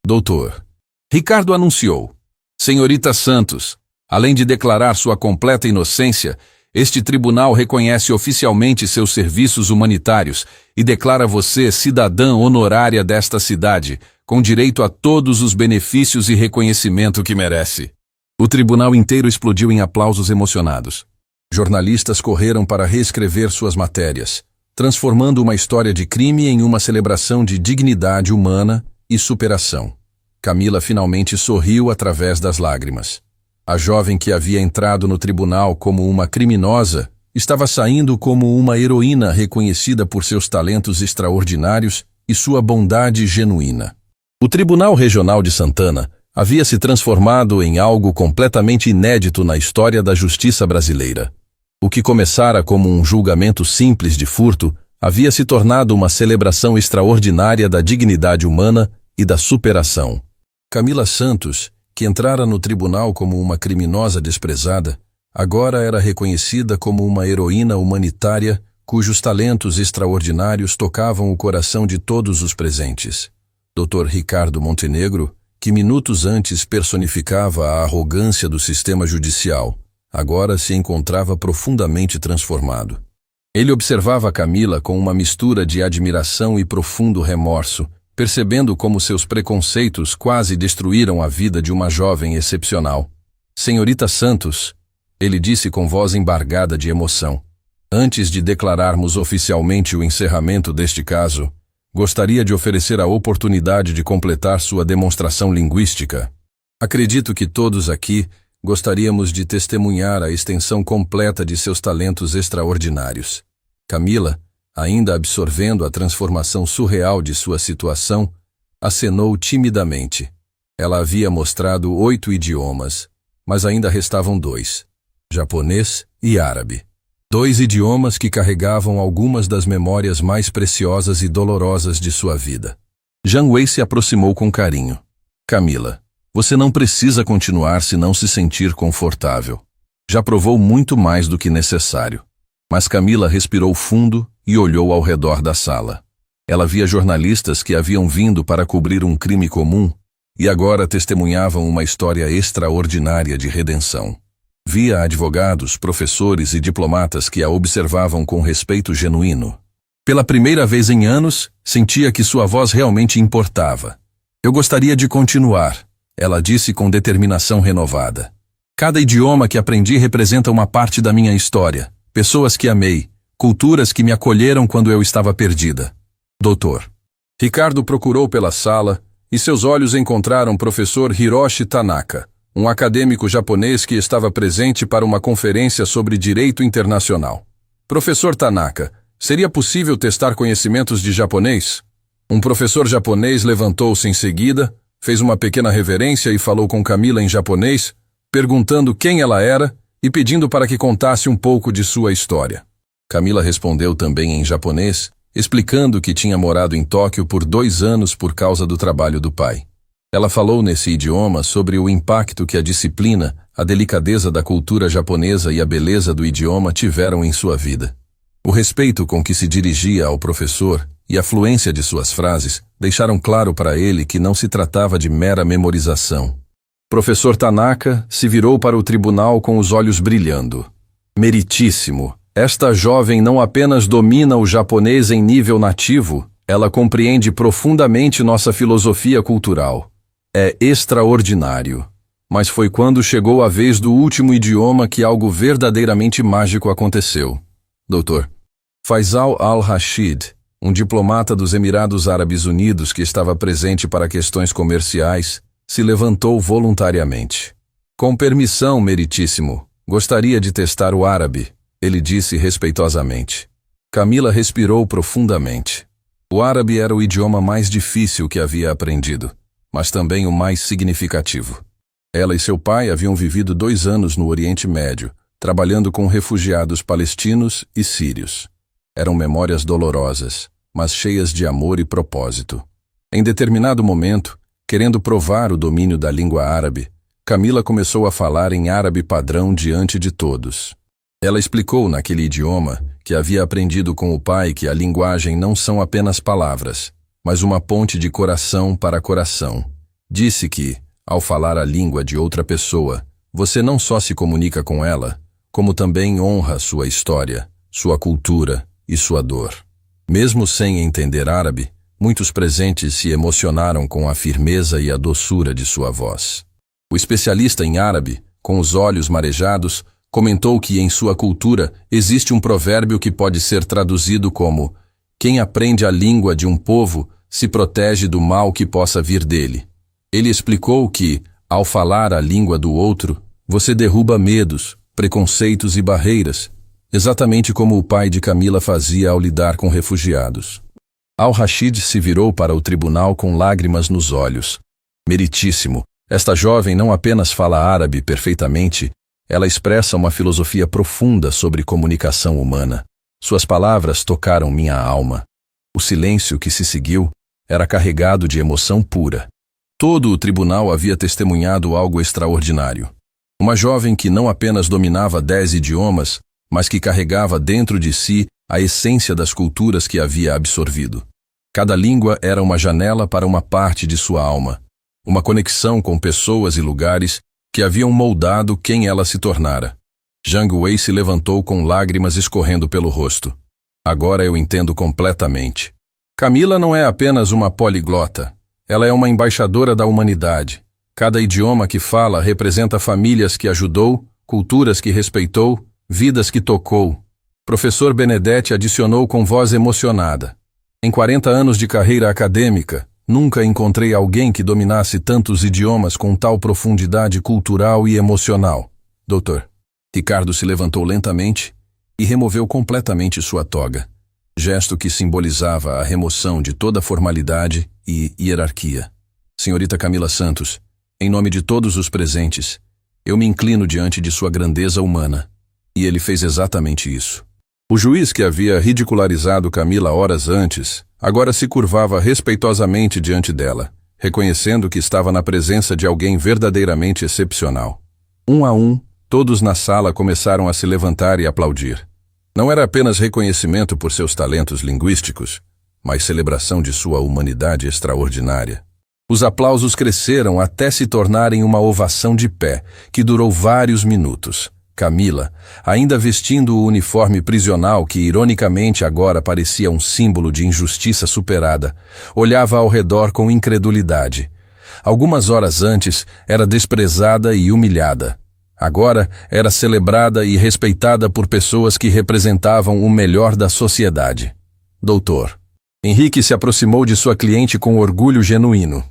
Doutor. Ricardo anunciou. Senhorita Santos, além de declarar sua completa inocência, este tribunal reconhece oficialmente seus serviços humanitários e declara você cidadã honorária desta cidade, com direito a todos os benefícios e reconhecimento que merece. O tribunal inteiro explodiu em aplausos emocionados. Jornalistas correram para reescrever suas matérias, transformando uma história de crime em uma celebração de dignidade humana e superação. Camila finalmente sorriu através das lágrimas. A jovem que havia entrado no tribunal como uma criminosa estava saindo como uma heroína reconhecida por seus talentos extraordinários e sua bondade genuína. O Tribunal Regional de Santana havia se transformado em algo completamente inédito na história da justiça brasileira. O que começara como um julgamento simples de furto havia se tornado uma celebração extraordinária da dignidade humana e da superação. Camila Santos, que entrara no tribunal como uma criminosa desprezada, agora era reconhecida como uma heroína humanitária cujos talentos extraordinários tocavam o coração de todos os presentes. Dr. Ricardo Montenegro, que minutos antes personificava a arrogância do sistema judicial, agora se encontrava profundamente transformado. Ele observava Camila com uma mistura de admiração e profundo remorso, percebendo como seus preconceitos quase destruíram a vida de uma jovem excepcional. Senhorita Santos, ele disse com voz embargada de emoção, antes de declararmos oficialmente o encerramento deste caso, gostaria de oferecer a oportunidade de completar sua demonstração linguística. Acredito que todos aqui gostaríamos de testemunhar a extensão completa de seus talentos extraordinários. Camila, ainda absorvendo a transformação surreal de sua situação, acenou timidamente. Ela havia mostrado 8 idiomas, mas ainda restavam 2, japonês e árabe. 2 idiomas que carregavam algumas das memórias mais preciosas e dolorosas de sua vida. Jiang Wei se aproximou com carinho. Camila, você não precisa continuar se não se sentir confortável. Já provou muito mais do que necessário. Mas Camila respirou fundo e olhou ao redor da sala. Ela via jornalistas que haviam vindo para cobrir um crime comum e agora testemunhavam uma história extraordinária de redenção. Via advogados, professores e diplomatas que a observavam com respeito genuíno. Pela primeira vez em anos, sentia que sua voz realmente importava. Eu gostaria de continuar, ela disse com determinação renovada. Cada idioma que aprendi representa uma parte da minha história, pessoas que amei, culturas que me acolheram quando eu estava perdida. Doutor. Ricardo procurou pela sala e seus olhos encontraram o professor Hiroshi Tanaka, um acadêmico japonês que estava presente para uma conferência sobre direito internacional. Professor Tanaka, seria possível testar conhecimentos de japonês? Um professor japonês levantou-se em seguida, fez uma pequena reverência e falou com Camila em japonês, perguntando quem ela era e pedindo para que contasse um pouco de sua história. Camila respondeu também em japonês, explicando que tinha morado em Tóquio por 2 anos por causa do trabalho do pai. Ela falou nesse idioma sobre o impacto que a disciplina, a delicadeza da cultura japonesa e a beleza do idioma tiveram em sua vida. O respeito com que se dirigia ao professor e a fluência de suas frases deixaram claro para ele que não se tratava de mera memorização. Professor Tanaka se virou para o tribunal com os olhos brilhando. Meritíssimo, esta jovem não apenas domina o japonês em nível nativo, ela compreende profundamente nossa filosofia cultural. É extraordinário. Mas foi quando chegou a vez do último idioma que algo verdadeiramente mágico aconteceu. Doutor. Faisal Al-Rashid, um diplomata dos Emirados Árabes Unidos que estava presente para questões comerciais, se levantou voluntariamente. Com permissão, meritíssimo, gostaria de testar o árabe, ele disse respeitosamente. Camila respirou profundamente. O árabe era o idioma mais difícil que havia aprendido, mas também o mais significativo. Ela e seu pai haviam vivido 2 anos no Oriente Médio, trabalhando com refugiados palestinos e sírios. Eram memórias dolorosas, mas cheias de amor e propósito. Em determinado momento, querendo provar o domínio da língua árabe, Camila começou a falar em árabe padrão diante de todos. Ela explicou naquele idioma que havia aprendido com o pai que a linguagem não são apenas palavras, mas uma ponte de coração para coração. Disse que, ao falar a língua de outra pessoa, você não só se comunica com ela, como também honra sua história, sua cultura e sua dor. Mesmo sem entender árabe, muitos presentes se emocionaram com a firmeza e a doçura de sua voz. O especialista em árabe, com os olhos marejados, comentou que em sua cultura existe um provérbio que pode ser traduzido como: quem aprende a língua de um povo se protege do mal que possa vir dele. Ele explicou que, ao falar a língua do outro, você derruba medos, preconceitos e barreiras, exatamente como o pai de Camila fazia ao lidar com refugiados. Al-Rashid se virou para o tribunal com lágrimas nos olhos. Meritíssimo, esta jovem não apenas fala árabe perfeitamente, ela expressa uma filosofia profunda sobre comunicação humana. Suas palavras tocaram minha alma. O silêncio que se seguiu era carregado de emoção pura. Todo o tribunal havia testemunhado algo extraordinário. Uma jovem que não apenas dominava 10 idiomas, mas que carregava dentro de si a essência das culturas que havia absorvido. Cada língua era uma janela para uma parte de sua alma, uma conexão com pessoas e lugares que haviam moldado quem ela se tornara. Zhang Wei se levantou com lágrimas escorrendo pelo rosto. Agora eu entendo completamente. Camila não é apenas uma poliglota. Ela é uma embaixadora da humanidade. Cada idioma que fala representa famílias que ajudou, culturas que respeitou, vidas que tocou. Professor Benedetti adicionou com voz emocionada. Em 40 anos de carreira acadêmica, nunca encontrei alguém que dominasse tantos idiomas com tal profundidade cultural e emocional. Doutor. Ricardo se levantou lentamente e removeu completamente sua toga, gesto que simbolizava a remoção de toda formalidade e hierarquia. Senhorita Camila Santos, em nome de todos os presentes, eu me inclino diante de sua grandeza humana. E ele fez exatamente isso. O juiz que havia ridicularizado Camila horas antes, agora se curvava respeitosamente diante dela, reconhecendo que estava na presença de alguém verdadeiramente excepcional. Um a um, todos na sala começaram a se levantar e aplaudir. Não era apenas reconhecimento por seus talentos linguísticos, mas celebração de sua humanidade extraordinária. Os aplausos cresceram até se tornarem uma ovação de pé, que durou vários minutos. Camila, ainda vestindo o uniforme prisional que ironicamente agora parecia um símbolo de injustiça superada, olhava ao redor com incredulidade. Algumas horas antes, era desprezada e humilhada. Agora, era celebrada e respeitada por pessoas que representavam o melhor da sociedade. Doutor. Henrique se aproximou de sua cliente com orgulho genuíno.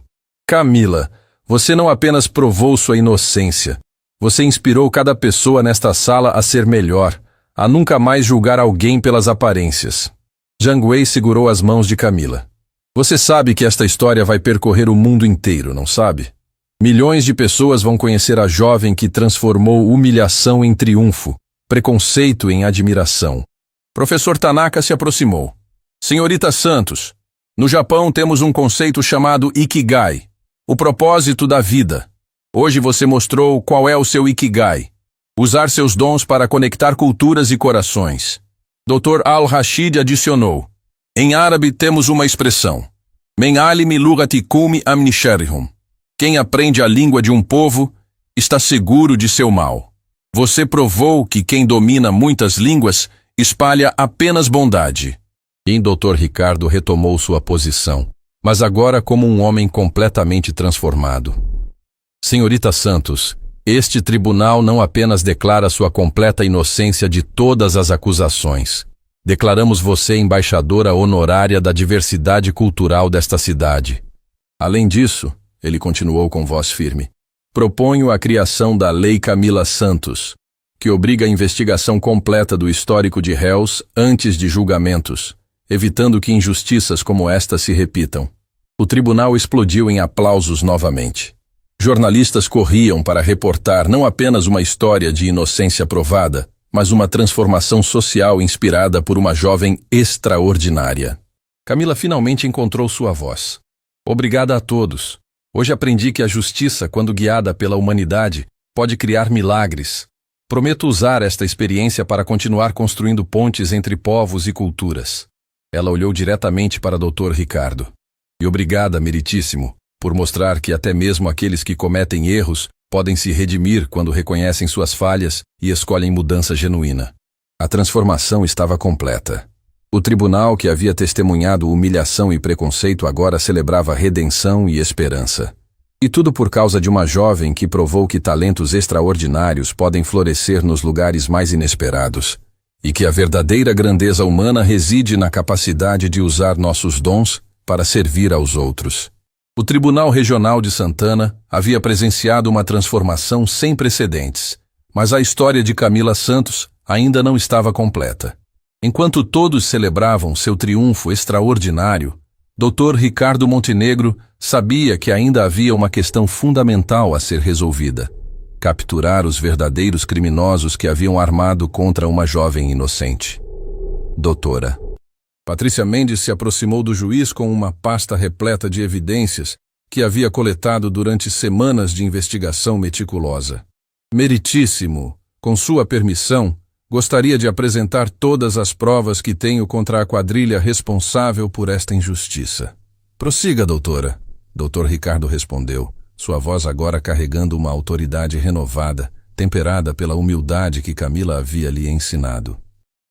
Camila, você não apenas provou sua inocência. Você inspirou cada pessoa nesta sala a ser melhor, a nunca mais julgar alguém pelas aparências. Zhang Wei segurou as mãos de Camila. Você sabe que esta história vai percorrer o mundo inteiro, não sabe? Milhões de pessoas vão conhecer a jovem que transformou humilhação em triunfo, preconceito em admiração. Professor Tanaka se aproximou. Senhorita Santos, no Japão temos um conceito chamado Ikigai, o propósito da vida. Hoje você mostrou qual é o seu Ikigai. Usar seus dons para conectar culturas e corações. Dr. Al-Rashid adicionou. Em árabe temos uma expressão. Men alimi lugatikumi amnisharihum. Quem aprende a língua de um povo está seguro de seu mal. Você provou que quem domina muitas línguas espalha apenas bondade. E Dr. Ricardo retomou sua posição, mas agora como um homem completamente transformado. Senhorita Santos, este tribunal não apenas declara sua completa inocência de todas as acusações. Declaramos você embaixadora honorária da diversidade cultural desta cidade. Além disso, ele continuou com voz firme, proponho a criação da Lei Camila Santos, que obriga a investigação completa do histórico de réus antes de julgamentos, evitando que injustiças como esta se repitam. O tribunal explodiu em aplausos novamente. Jornalistas corriam para reportar não apenas uma história de inocência provada, mas uma transformação social inspirada por uma jovem extraordinária. Camila finalmente encontrou sua voz. Obrigada a todos. Hoje aprendi que a justiça, quando guiada pela humanidade, pode criar milagres. Prometo usar esta experiência para continuar construindo pontes entre povos e culturas. Ela olhou diretamente para Dr. Ricardo. E obrigada, meritíssimo, por mostrar que até mesmo aqueles que cometem erros podem se redimir quando reconhecem suas falhas e escolhem mudança genuína. A transformação estava completa. O tribunal que havia testemunhado humilhação e preconceito agora celebrava redenção e esperança. E tudo por causa de uma jovem que provou que talentos extraordinários podem florescer nos lugares mais inesperados, e que a verdadeira grandeza humana reside na capacidade de usar nossos dons para servir aos outros. O Tribunal Regional de Santana havia presenciado uma transformação sem precedentes, mas a história de Camila Santos ainda não estava completa. Enquanto todos celebravam seu triunfo extraordinário, Dr. Ricardo Montenegro sabia que ainda havia uma questão fundamental a ser resolvida: capturar os verdadeiros criminosos que haviam armado contra uma jovem inocente. doutora. Patrícia Mendes se aproximou do juiz com uma pasta repleta de evidências que havia coletado durante semanas de investigação meticulosa. Meritíssimo, com sua permissão, gostaria de apresentar todas as provas que tenho contra a quadrilha responsável por esta injustiça. Prossiga, doutora. Dr. Ricardo respondeu, sua voz agora carregando uma autoridade renovada, temperada pela humildade que Camila havia lhe ensinado.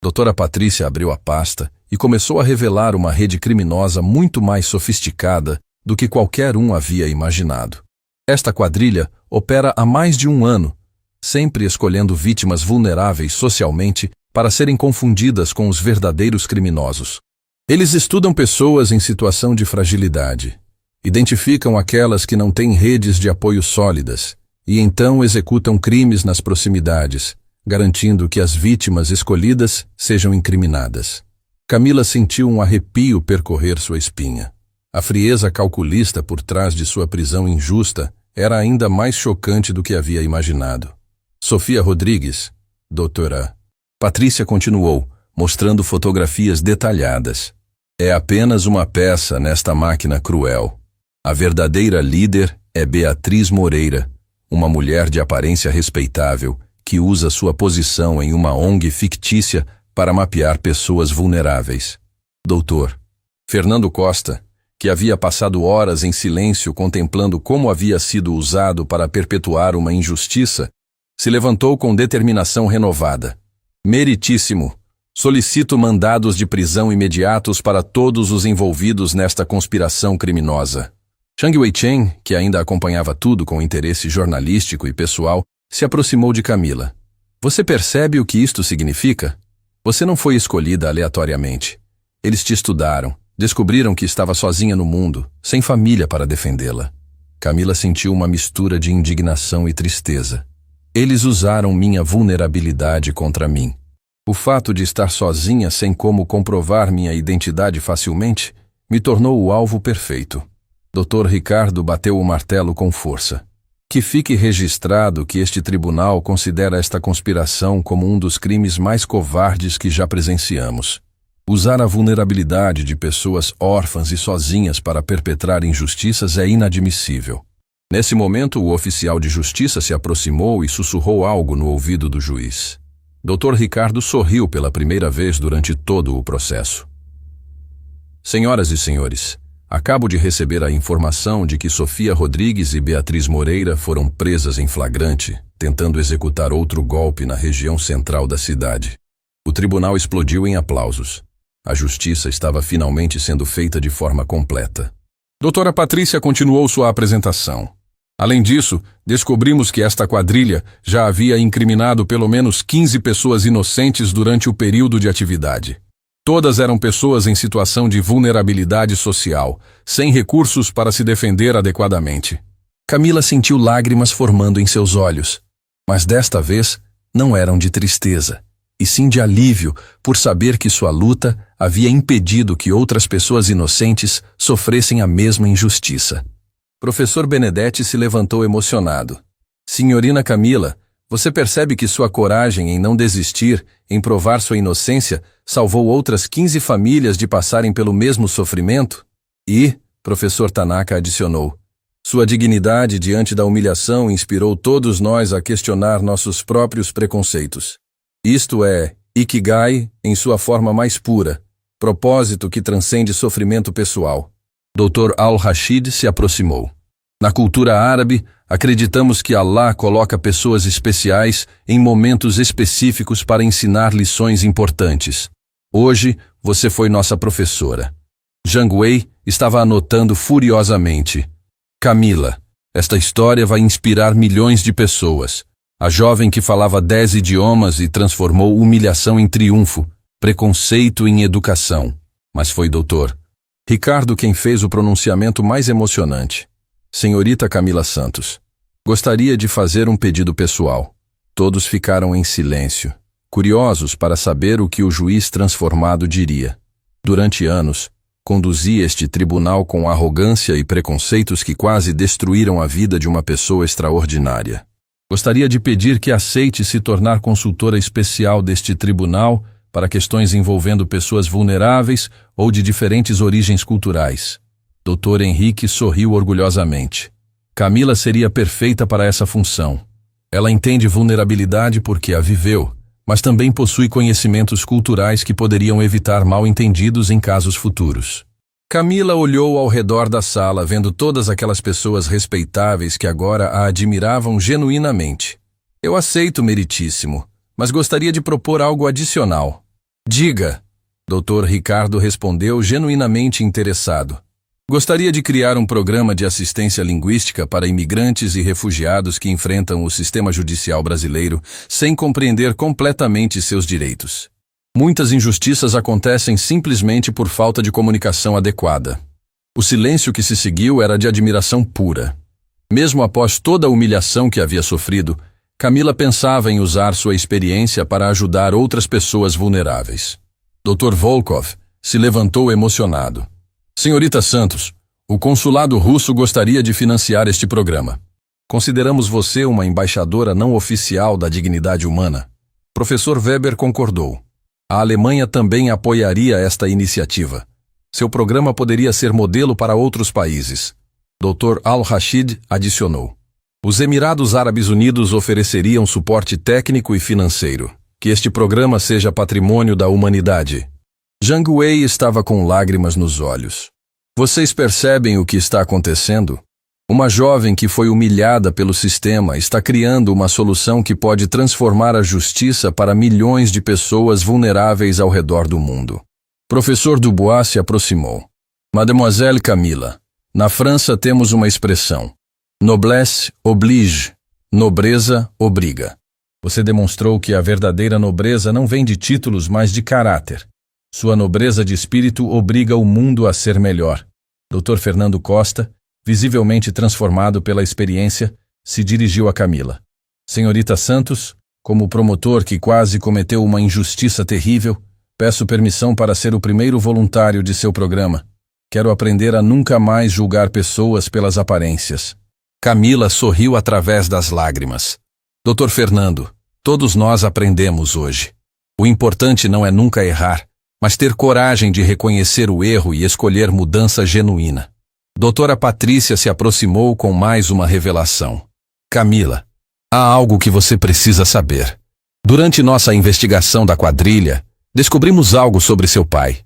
Doutora Patrícia abriu a pasta e começou a revelar uma rede criminosa muito mais sofisticada do que qualquer um havia imaginado. Esta quadrilha opera há mais de um ano, sempre escolhendo vítimas vulneráveis socialmente para serem confundidas com os verdadeiros criminosos. Eles estudam pessoas em situação de fragilidade, identificam aquelas que não têm redes de apoio sólidas e então executam crimes nas proximidades, garantindo que as vítimas escolhidas sejam incriminadas. Camila sentiu um arrepio percorrer sua espinha. A frieza calculista por trás de sua prisão injusta era ainda mais chocante do que havia imaginado. Sofia Rodrigues, doutora. Patrícia continuou, mostrando fotografias detalhadas. É apenas uma peça nesta máquina cruel. A verdadeira líder é Beatriz Moreira, uma mulher de aparência respeitável que usa sua posição em uma ONG fictícia para mapear pessoas vulneráveis. Doutor. Fernando Costa, que havia passado horas em silêncio contemplando como havia sido usado para perpetuar uma injustiça, se levantou com determinação renovada. Meritíssimo. Solicito mandados de prisão imediatos para todos os envolvidos nesta conspiração criminosa. Zhang Weichen, que ainda acompanhava tudo com interesse jornalístico e pessoal, se aproximou de Camila. Você percebe o que isto significa? Você não foi escolhida aleatoriamente. Eles te estudaram, descobriram que estava sozinha no mundo, sem família para defendê-la. Camila sentiu uma mistura de indignação e tristeza. Eles usaram minha vulnerabilidade contra mim. O fato de estar sozinha sem como comprovar minha identidade facilmente me tornou o alvo perfeito. Dr. Ricardo bateu o martelo com força. Que fique registrado que este tribunal considera esta conspiração como um dos crimes mais covardes que já presenciamos. Usar a vulnerabilidade de pessoas órfãs e sozinhas para perpetrar injustiças é inadmissível. Nesse momento, o oficial de justiça se aproximou e sussurrou algo no ouvido do juiz. Dr. Ricardo sorriu pela primeira vez durante todo o processo. Senhoras e senhores, acabo de receber a informação de que Sofia Rodrigues e Beatriz Moreira foram presas em flagrante, tentando executar outro golpe na região central da cidade. O tribunal explodiu em aplausos. A justiça estava finalmente sendo feita de forma completa. Doutora Patrícia continuou sua apresentação. Além disso, descobrimos que esta quadrilha já havia incriminado pelo menos 15 pessoas inocentes durante o período de atividade. Todas eram pessoas em situação de vulnerabilidade social, sem recursos para se defender adequadamente. Camila sentiu lágrimas formando em seus olhos, mas desta vez não eram de tristeza, e sim de alívio por saber que sua luta havia impedido que outras pessoas inocentes sofressem a mesma injustiça. Professor Benedetti se levantou emocionado. Senhorina Camila, você percebe que sua coragem em não desistir, em provar sua inocência, salvou outras 15 famílias de passarem pelo mesmo sofrimento? E, professor Tanaka adicionou, sua dignidade diante da humilhação inspirou todos nós a questionar nossos próprios preconceitos. Isto é, Ikigai em sua forma mais pura, propósito que transcende sofrimento pessoal. Dr. Al-Rashid se aproximou. Na cultura árabe, acreditamos que Allah coloca pessoas especiais em momentos específicos para ensinar lições importantes. Hoje, você foi nossa professora. Zhang Wei estava anotando furiosamente. Camila, esta história vai inspirar milhões de pessoas. A jovem que falava 10 idiomas e transformou humilhação em triunfo, preconceito em educação. Mas foi Dr. Ricardo quem fez o pronunciamento mais emocionante. Senhorita Camila Santos, gostaria de fazer um pedido pessoal. Todos ficaram em silêncio, curiosos para saber o que o juiz transformado diria. Durante anos, conduzi este tribunal com arrogância e preconceitos que quase destruíram a vida de uma pessoa extraordinária. Gostaria de pedir que aceite se tornar consultora especial deste tribunal para questões envolvendo pessoas vulneráveis ou de diferentes origens culturais. Dr. Henrique sorriu orgulhosamente. Camila seria perfeita para essa função. Ela entende vulnerabilidade porque a viveu, mas também possui conhecimentos culturais que poderiam evitar mal-entendidos em casos futuros. Camila olhou ao redor da sala, vendo todas aquelas pessoas respeitáveis que agora a admiravam genuinamente. Eu aceito, meritíssimo, mas gostaria de propor algo adicional. Diga, Dr. Ricardo respondeu genuinamente interessado. Gostaria de criar um programa de assistência linguística para imigrantes e refugiados que enfrentam o sistema judicial brasileiro sem compreender completamente seus direitos. Muitas injustiças acontecem simplesmente por falta de comunicação adequada. O silêncio que se seguiu era de admiração pura. Mesmo após toda a humilhação que havia sofrido, Camila pensava em usar sua experiência para ajudar outras pessoas vulneráveis. Dr. Volkov se levantou emocionado. Senhorita Santos, o consulado russo gostaria de financiar este programa. Consideramos você uma embaixadora não oficial da dignidade humana. Professor Weber concordou. A Alemanha também apoiaria esta iniciativa. Seu programa poderia ser modelo para outros países. Dr. Al-Rashid adicionou. Os Emirados Árabes Unidos ofereceriam suporte técnico e financeiro. Que este programa seja patrimônio da humanidade. Zhang Wei estava com lágrimas nos olhos. Vocês percebem o que está acontecendo? Uma jovem que foi humilhada pelo sistema está criando uma solução que pode transformar a justiça para milhões de pessoas vulneráveis ao redor do mundo. Professor Dubois se aproximou. Mademoiselle Camila, na França temos uma expressão. Noblesse oblige, nobreza obriga. Você demonstrou que a verdadeira nobreza não vem de títulos, mas de caráter. Sua nobreza de espírito obriga o mundo a ser melhor. Dr. Fernando Costa, visivelmente transformado pela experiência, se dirigiu a Camila. Senhorita Santos, como promotor que quase cometeu uma injustiça terrível, peço permissão para ser o primeiro voluntário de seu programa. Quero aprender a nunca mais julgar pessoas pelas aparências. Camila sorriu através das lágrimas. Dr. Fernando, todos nós aprendemos hoje. O importante não é nunca errar, mas ter coragem de reconhecer o erro e escolher mudança genuína. Doutora Patrícia se aproximou com mais uma revelação. Camila, há algo que você precisa saber. Durante nossa investigação da quadrilha, descobrimos algo sobre seu pai.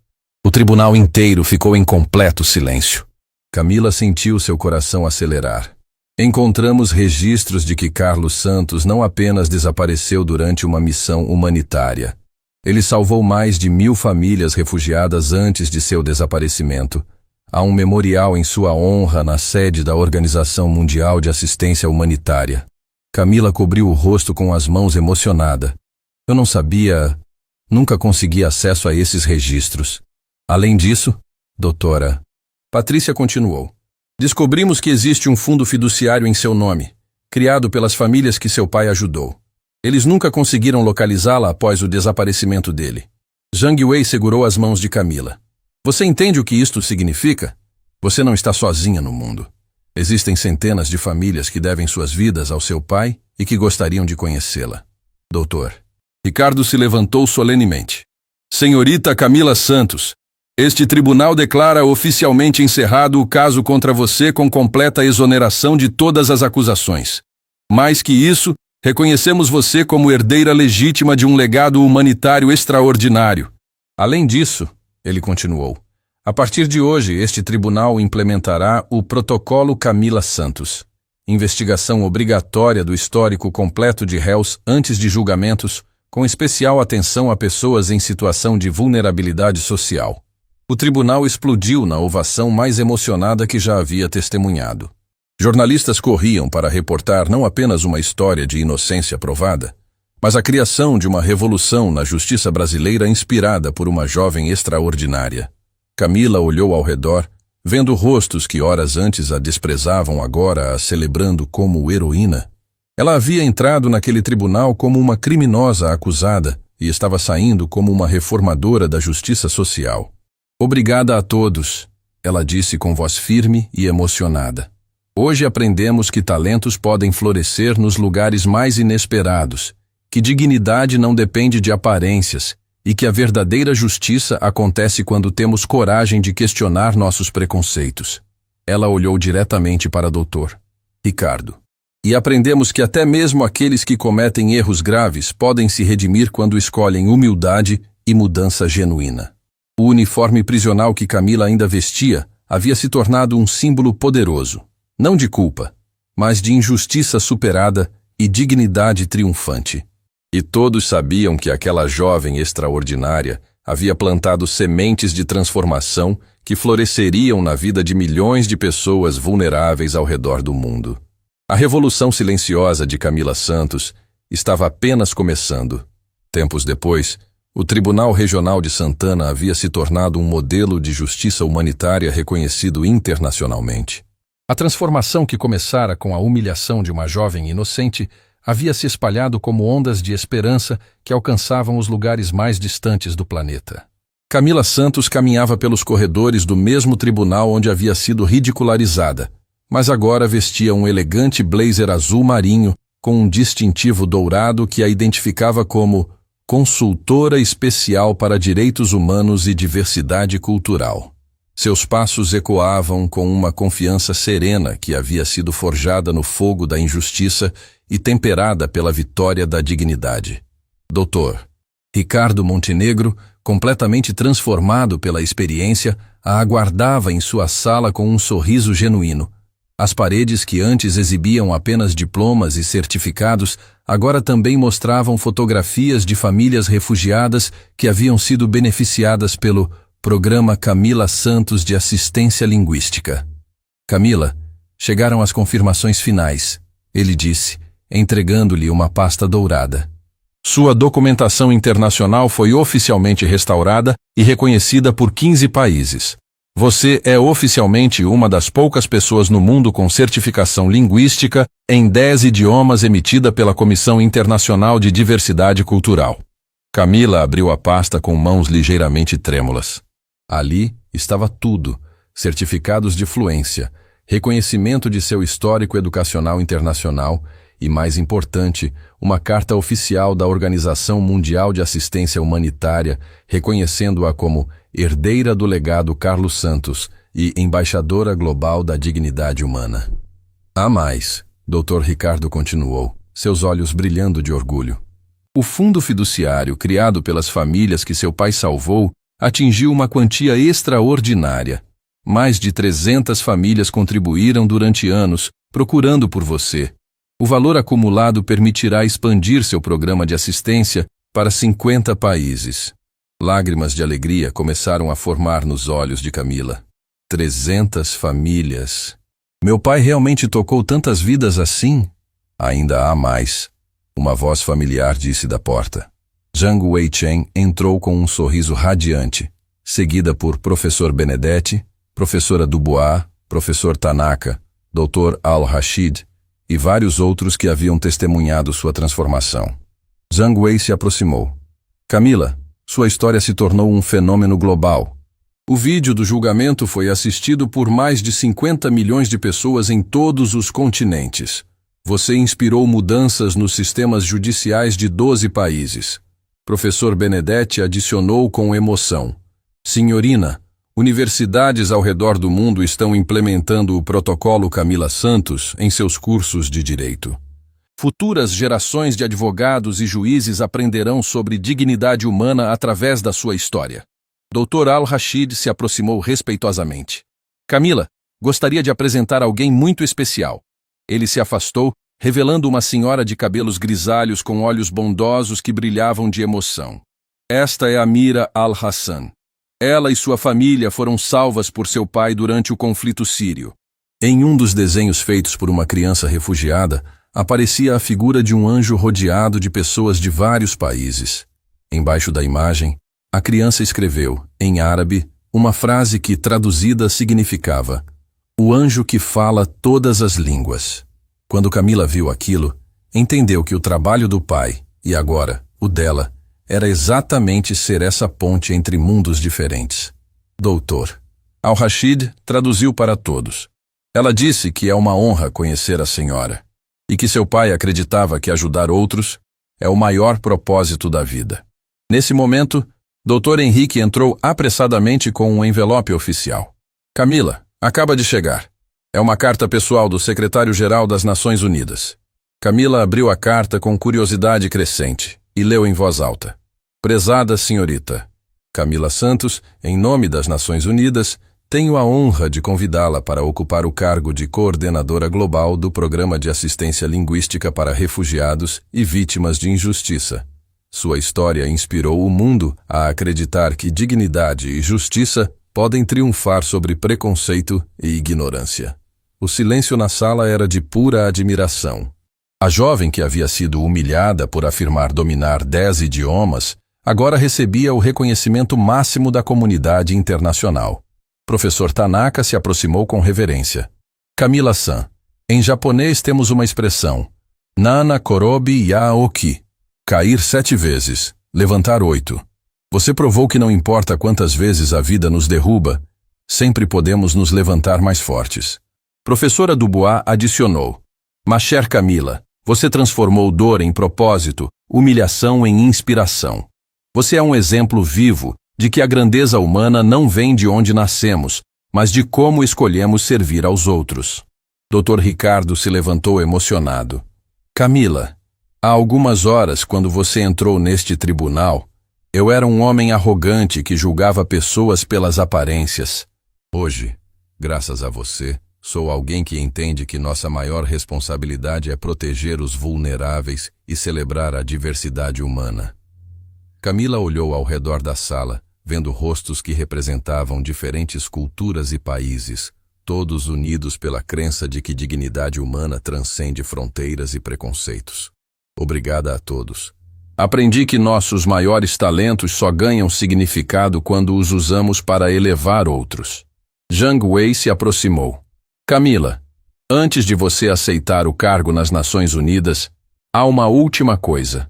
O tribunal inteiro ficou em completo silêncio. Camila sentiu seu coração acelerar. Encontramos registros de que Carlos Santos não apenas desapareceu durante uma missão humanitária. Ele salvou mais de 1000 famílias refugiadas antes de seu desaparecimento. Há um memorial em sua honra na sede da Organização Mundial de Assistência Humanitária. Camila cobriu o rosto com as mãos emocionada. Eu não sabia, nunca consegui acesso a esses registros. Além disso, doutora, Patrícia continuou. Descobrimos que existe um fundo fiduciário em seu nome, criado pelas famílias que seu pai ajudou. Eles nunca conseguiram localizá-la após o desaparecimento dele. Zhang Wei segurou as mãos de Camila. Você entende o que isto significa? Você não está sozinha no mundo. Existem centenas de famílias que devem suas vidas ao seu pai e que gostariam de conhecê-la. Doutor. Ricardo se levantou solenemente. Senhorita Camila Santos, este tribunal declara oficialmente encerrado o caso contra você com completa exoneração de todas as acusações. Mais que isso, reconhecemos você como herdeira legítima de um legado humanitário extraordinário. Além disso, ele continuou, a partir de hoje este tribunal implementará o Protocolo Camila Santos, investigação obrigatória do histórico completo de réus antes de julgamentos, com especial atenção a pessoas em situação de vulnerabilidade social. O tribunal explodiu na ovação mais emocionada que já havia testemunhado. Jornalistas corriam para reportar não apenas uma história de inocência provada, mas a criação de uma revolução na justiça brasileira inspirada por uma jovem extraordinária. Camila olhou ao redor, vendo rostos que horas antes a desprezavam agora a celebrando como heroína. Ela havia entrado naquele tribunal como uma criminosa acusada e estava saindo como uma reformadora da justiça social. Obrigada a todos, ela disse com voz firme e emocionada. Hoje aprendemos que talentos podem florescer nos lugares mais inesperados, que dignidade não depende de aparências e que a verdadeira justiça acontece quando temos coragem de questionar nossos preconceitos. Ela olhou diretamente para Dr. Ricardo. E aprendemos que até mesmo aqueles que cometem erros graves podem se redimir quando escolhem humildade e mudança genuína. O uniforme prisional que Camila ainda vestia havia se tornado um símbolo poderoso, não de culpa, mas de injustiça superada e dignidade triunfante. E todos sabiam que aquela jovem extraordinária havia plantado sementes de transformação que floresceriam na vida de milhões de pessoas vulneráveis ao redor do mundo. A revolução silenciosa de Camila Santos estava apenas começando. Tempos depois, o Tribunal Regional de Santana havia se tornado um modelo de justiça humanitária reconhecido internacionalmente. A transformação que começara com a humilhação de uma jovem inocente havia se espalhado como ondas de esperança que alcançavam os lugares mais distantes do planeta. Camila Santos caminhava pelos corredores do mesmo tribunal onde havia sido ridicularizada, mas agora vestia um elegante blazer azul marinho com um distintivo dourado que a identificava como Consultora Especial para Direitos Humanos e Diversidade Cultural. Seus passos ecoavam com uma confiança serena que havia sido forjada no fogo da injustiça e temperada pela vitória da dignidade. Dr. Ricardo Montenegro, completamente transformado pela experiência, a aguardava em sua sala com um sorriso genuíno. As paredes que antes exibiam apenas diplomas e certificados, agora também mostravam fotografias de famílias refugiadas que haviam sido beneficiadas pelo Programa Camila Santos de Assistência Linguística. Camila, chegaram as confirmações finais, ele disse, entregando-lhe uma pasta dourada. Sua documentação internacional foi oficialmente restaurada e reconhecida por 15 países. Você é oficialmente uma das poucas pessoas no mundo com certificação linguística em 10 idiomas emitida pela Comissão Internacional de Diversidade Cultural. Camila abriu a pasta com mãos ligeiramente trêmulas. Ali estava tudo: certificados de fluência, reconhecimento de seu histórico educacional internacional e, mais importante, uma carta oficial da Organização Mundial de Assistência Humanitária, reconhecendo-a como herdeira do legado Carlos Santos e embaixadora global da dignidade humana. Há mais, Dr. Ricardo continuou, seus olhos brilhando de orgulho. O fundo fiduciário criado pelas famílias que seu pai salvou atingiu uma quantia extraordinária. Mais de 300 famílias contribuíram durante anos, procurando por você. O valor acumulado permitirá expandir seu programa de assistência para 50 países. Lágrimas de alegria começaram a formar nos olhos de Camila. 300 famílias. Meu pai realmente tocou tantas vidas assim? Ainda há mais. Uma voz familiar disse da porta. Zhang Weichen entrou com um sorriso radiante, seguida por Professor Benedetti, Professora Dubois, Professor Tanaka, Dr. Al-Rashid e vários outros que haviam testemunhado sua transformação. Zhang Wei se aproximou. Camila, sua história se tornou um fenômeno global. O vídeo do julgamento foi assistido por mais de 50 milhões de pessoas em todos os continentes. Você inspirou mudanças nos sistemas judiciais de 12 países. Professor Benedetti adicionou com emoção. Senhorina, universidades ao redor do mundo estão implementando o protocolo Camila Santos em seus cursos de direito. Futuras gerações de advogados e juízes aprenderão sobre dignidade humana através da sua história. Dr. Al-Rashid se aproximou respeitosamente. Camila, gostaria de apresentar alguém muito especial. Ele se afastou, revelando uma senhora de cabelos grisalhos com olhos bondosos que brilhavam de emoção. Esta é Amira Al-Hassan. Ela e sua família foram salvas por seu pai durante o conflito sírio. Em um dos desenhos feitos por uma criança refugiada, aparecia a figura de um anjo rodeado de pessoas de vários países. Embaixo da imagem, a criança escreveu, em árabe, uma frase que, traduzida, significava: "O anjo que fala todas as línguas." Quando Camila viu aquilo, entendeu que o trabalho do pai, e agora, o dela, era exatamente ser essa ponte entre mundos diferentes. Doutor. Al-Rashid traduziu para todos. Ela disse que é uma honra conhecer a senhora, e que seu pai acreditava que ajudar outros é o maior propósito da vida. Nesse momento, Dr. Henrique entrou apressadamente com um envelope oficial. Camila, acaba de chegar. É uma carta pessoal do secretário-geral das Nações Unidas. Camila abriu a carta com curiosidade crescente e leu em voz alta. Prezada senhorita, Camila Santos, em nome das Nações Unidas, tenho a honra de convidá-la para ocupar o cargo de coordenadora global do Programa de Assistência Linguística para Refugiados e Vítimas de Injustiça. Sua história inspirou o mundo a acreditar que dignidade e justiça podem triunfar sobre preconceito e ignorância. O silêncio na sala era de pura admiração. A jovem que havia sido humilhada por afirmar dominar 10 idiomas, agora recebia o reconhecimento máximo da comunidade internacional. Professor Tanaka se aproximou com reverência. Camila-san, em japonês temos uma expressão, Nana korobi yaoki, cair 7 vezes, levantar 8. Você provou que não importa quantas vezes a vida nos derruba, sempre podemos nos levantar mais fortes. Professora Dubois adicionou, Ma chère Camila, você transformou dor em propósito, humilhação em inspiração. Você é um exemplo vivo de que a grandeza humana não vem de onde nascemos, mas de como escolhemos servir aos outros. Dr. Ricardo se levantou emocionado. Camila, há algumas horas, quando você entrou neste tribunal, eu era um homem arrogante que julgava pessoas pelas aparências. Hoje, graças a você, sou alguém que entende que nossa maior responsabilidade é proteger os vulneráveis e celebrar a diversidade humana. Camila olhou ao redor da sala, vendo rostos que representavam diferentes culturas e países, todos unidos pela crença de que dignidade humana transcende fronteiras e preconceitos. Obrigada a todos. Aprendi que nossos maiores talentos só ganham significado quando os usamos para elevar outros. Zhang Wei se aproximou. Camila, antes de você aceitar o cargo nas Nações Unidas, há uma última coisa.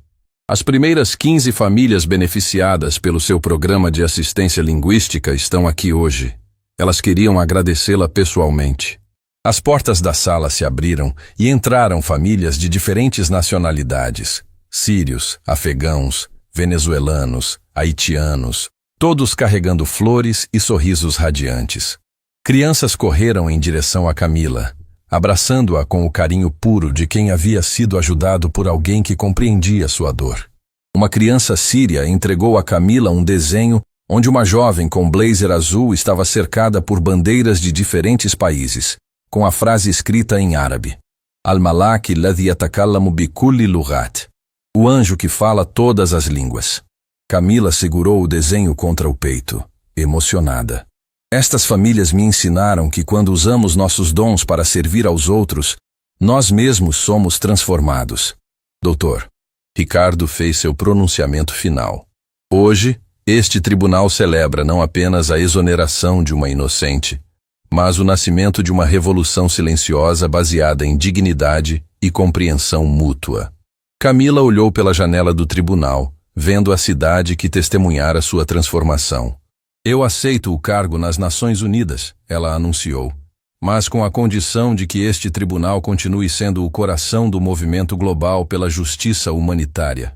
As primeiras 15 famílias beneficiadas pelo seu programa de assistência linguística estão aqui hoje. Elas queriam agradecê-la pessoalmente. As portas da sala se abriram e entraram famílias de diferentes nacionalidades. Sírios, afegãos, venezuelanos, haitianos, todos carregando flores e sorrisos radiantes. Crianças correram em direção a Camila, abraçando-a com o carinho puro de quem havia sido ajudado por alguém que compreendia sua dor. Uma criança síria entregou a Camila um desenho onde uma jovem com blazer azul estava cercada por bandeiras de diferentes países, com a frase escrita em árabe. Al-Malak ladhi yatakallamu bikulli lughat. O anjo que fala todas as línguas. Camila segurou o desenho contra o peito, emocionada. Estas famílias me ensinaram que quando usamos nossos dons para servir aos outros, nós mesmos somos transformados. Doutor, Ricardo fez seu pronunciamento final. Hoje, este tribunal celebra não apenas a exoneração de uma inocente, mas o nascimento de uma revolução silenciosa baseada em dignidade e compreensão mútua. Camila olhou pela janela do tribunal, vendo a cidade que testemunhara sua transformação. Eu aceito o cargo nas Nações Unidas, ela anunciou, mas com a condição de que este tribunal continue sendo o coração do movimento global pela justiça humanitária.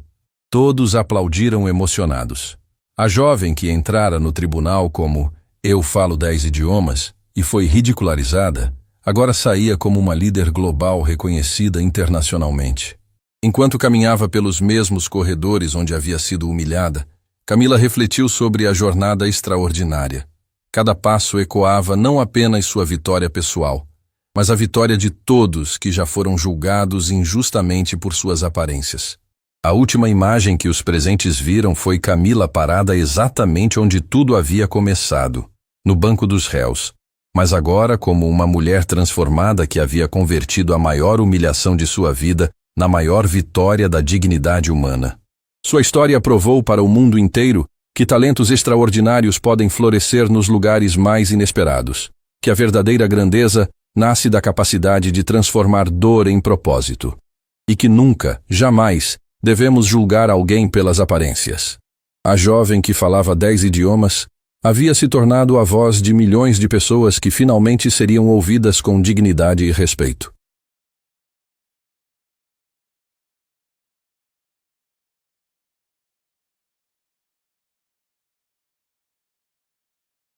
Todos aplaudiram emocionados. A jovem que entrara no tribunal como "eu falo 10 idiomas" e foi ridicularizada, agora saía como uma líder global reconhecida internacionalmente. Enquanto caminhava pelos mesmos corredores onde havia sido humilhada, Camila refletiu sobre a jornada extraordinária. Cada passo ecoava não apenas sua vitória pessoal, mas a vitória de todos que já foram julgados injustamente por suas aparências. A última imagem que os presentes viram foi Camila parada exatamente onde tudo havia começado, no banco dos réus, mas agora como uma mulher transformada que havia convertido a maior humilhação de sua vida na maior vitória da dignidade humana. Sua história provou para o mundo inteiro que talentos extraordinários podem florescer nos lugares mais inesperados, que a verdadeira grandeza nasce da capacidade de transformar dor em propósito, e que nunca, jamais, devemos julgar alguém pelas aparências. A jovem que falava 10 idiomas havia se tornado a voz de milhões de pessoas que finalmente seriam ouvidas com dignidade e respeito.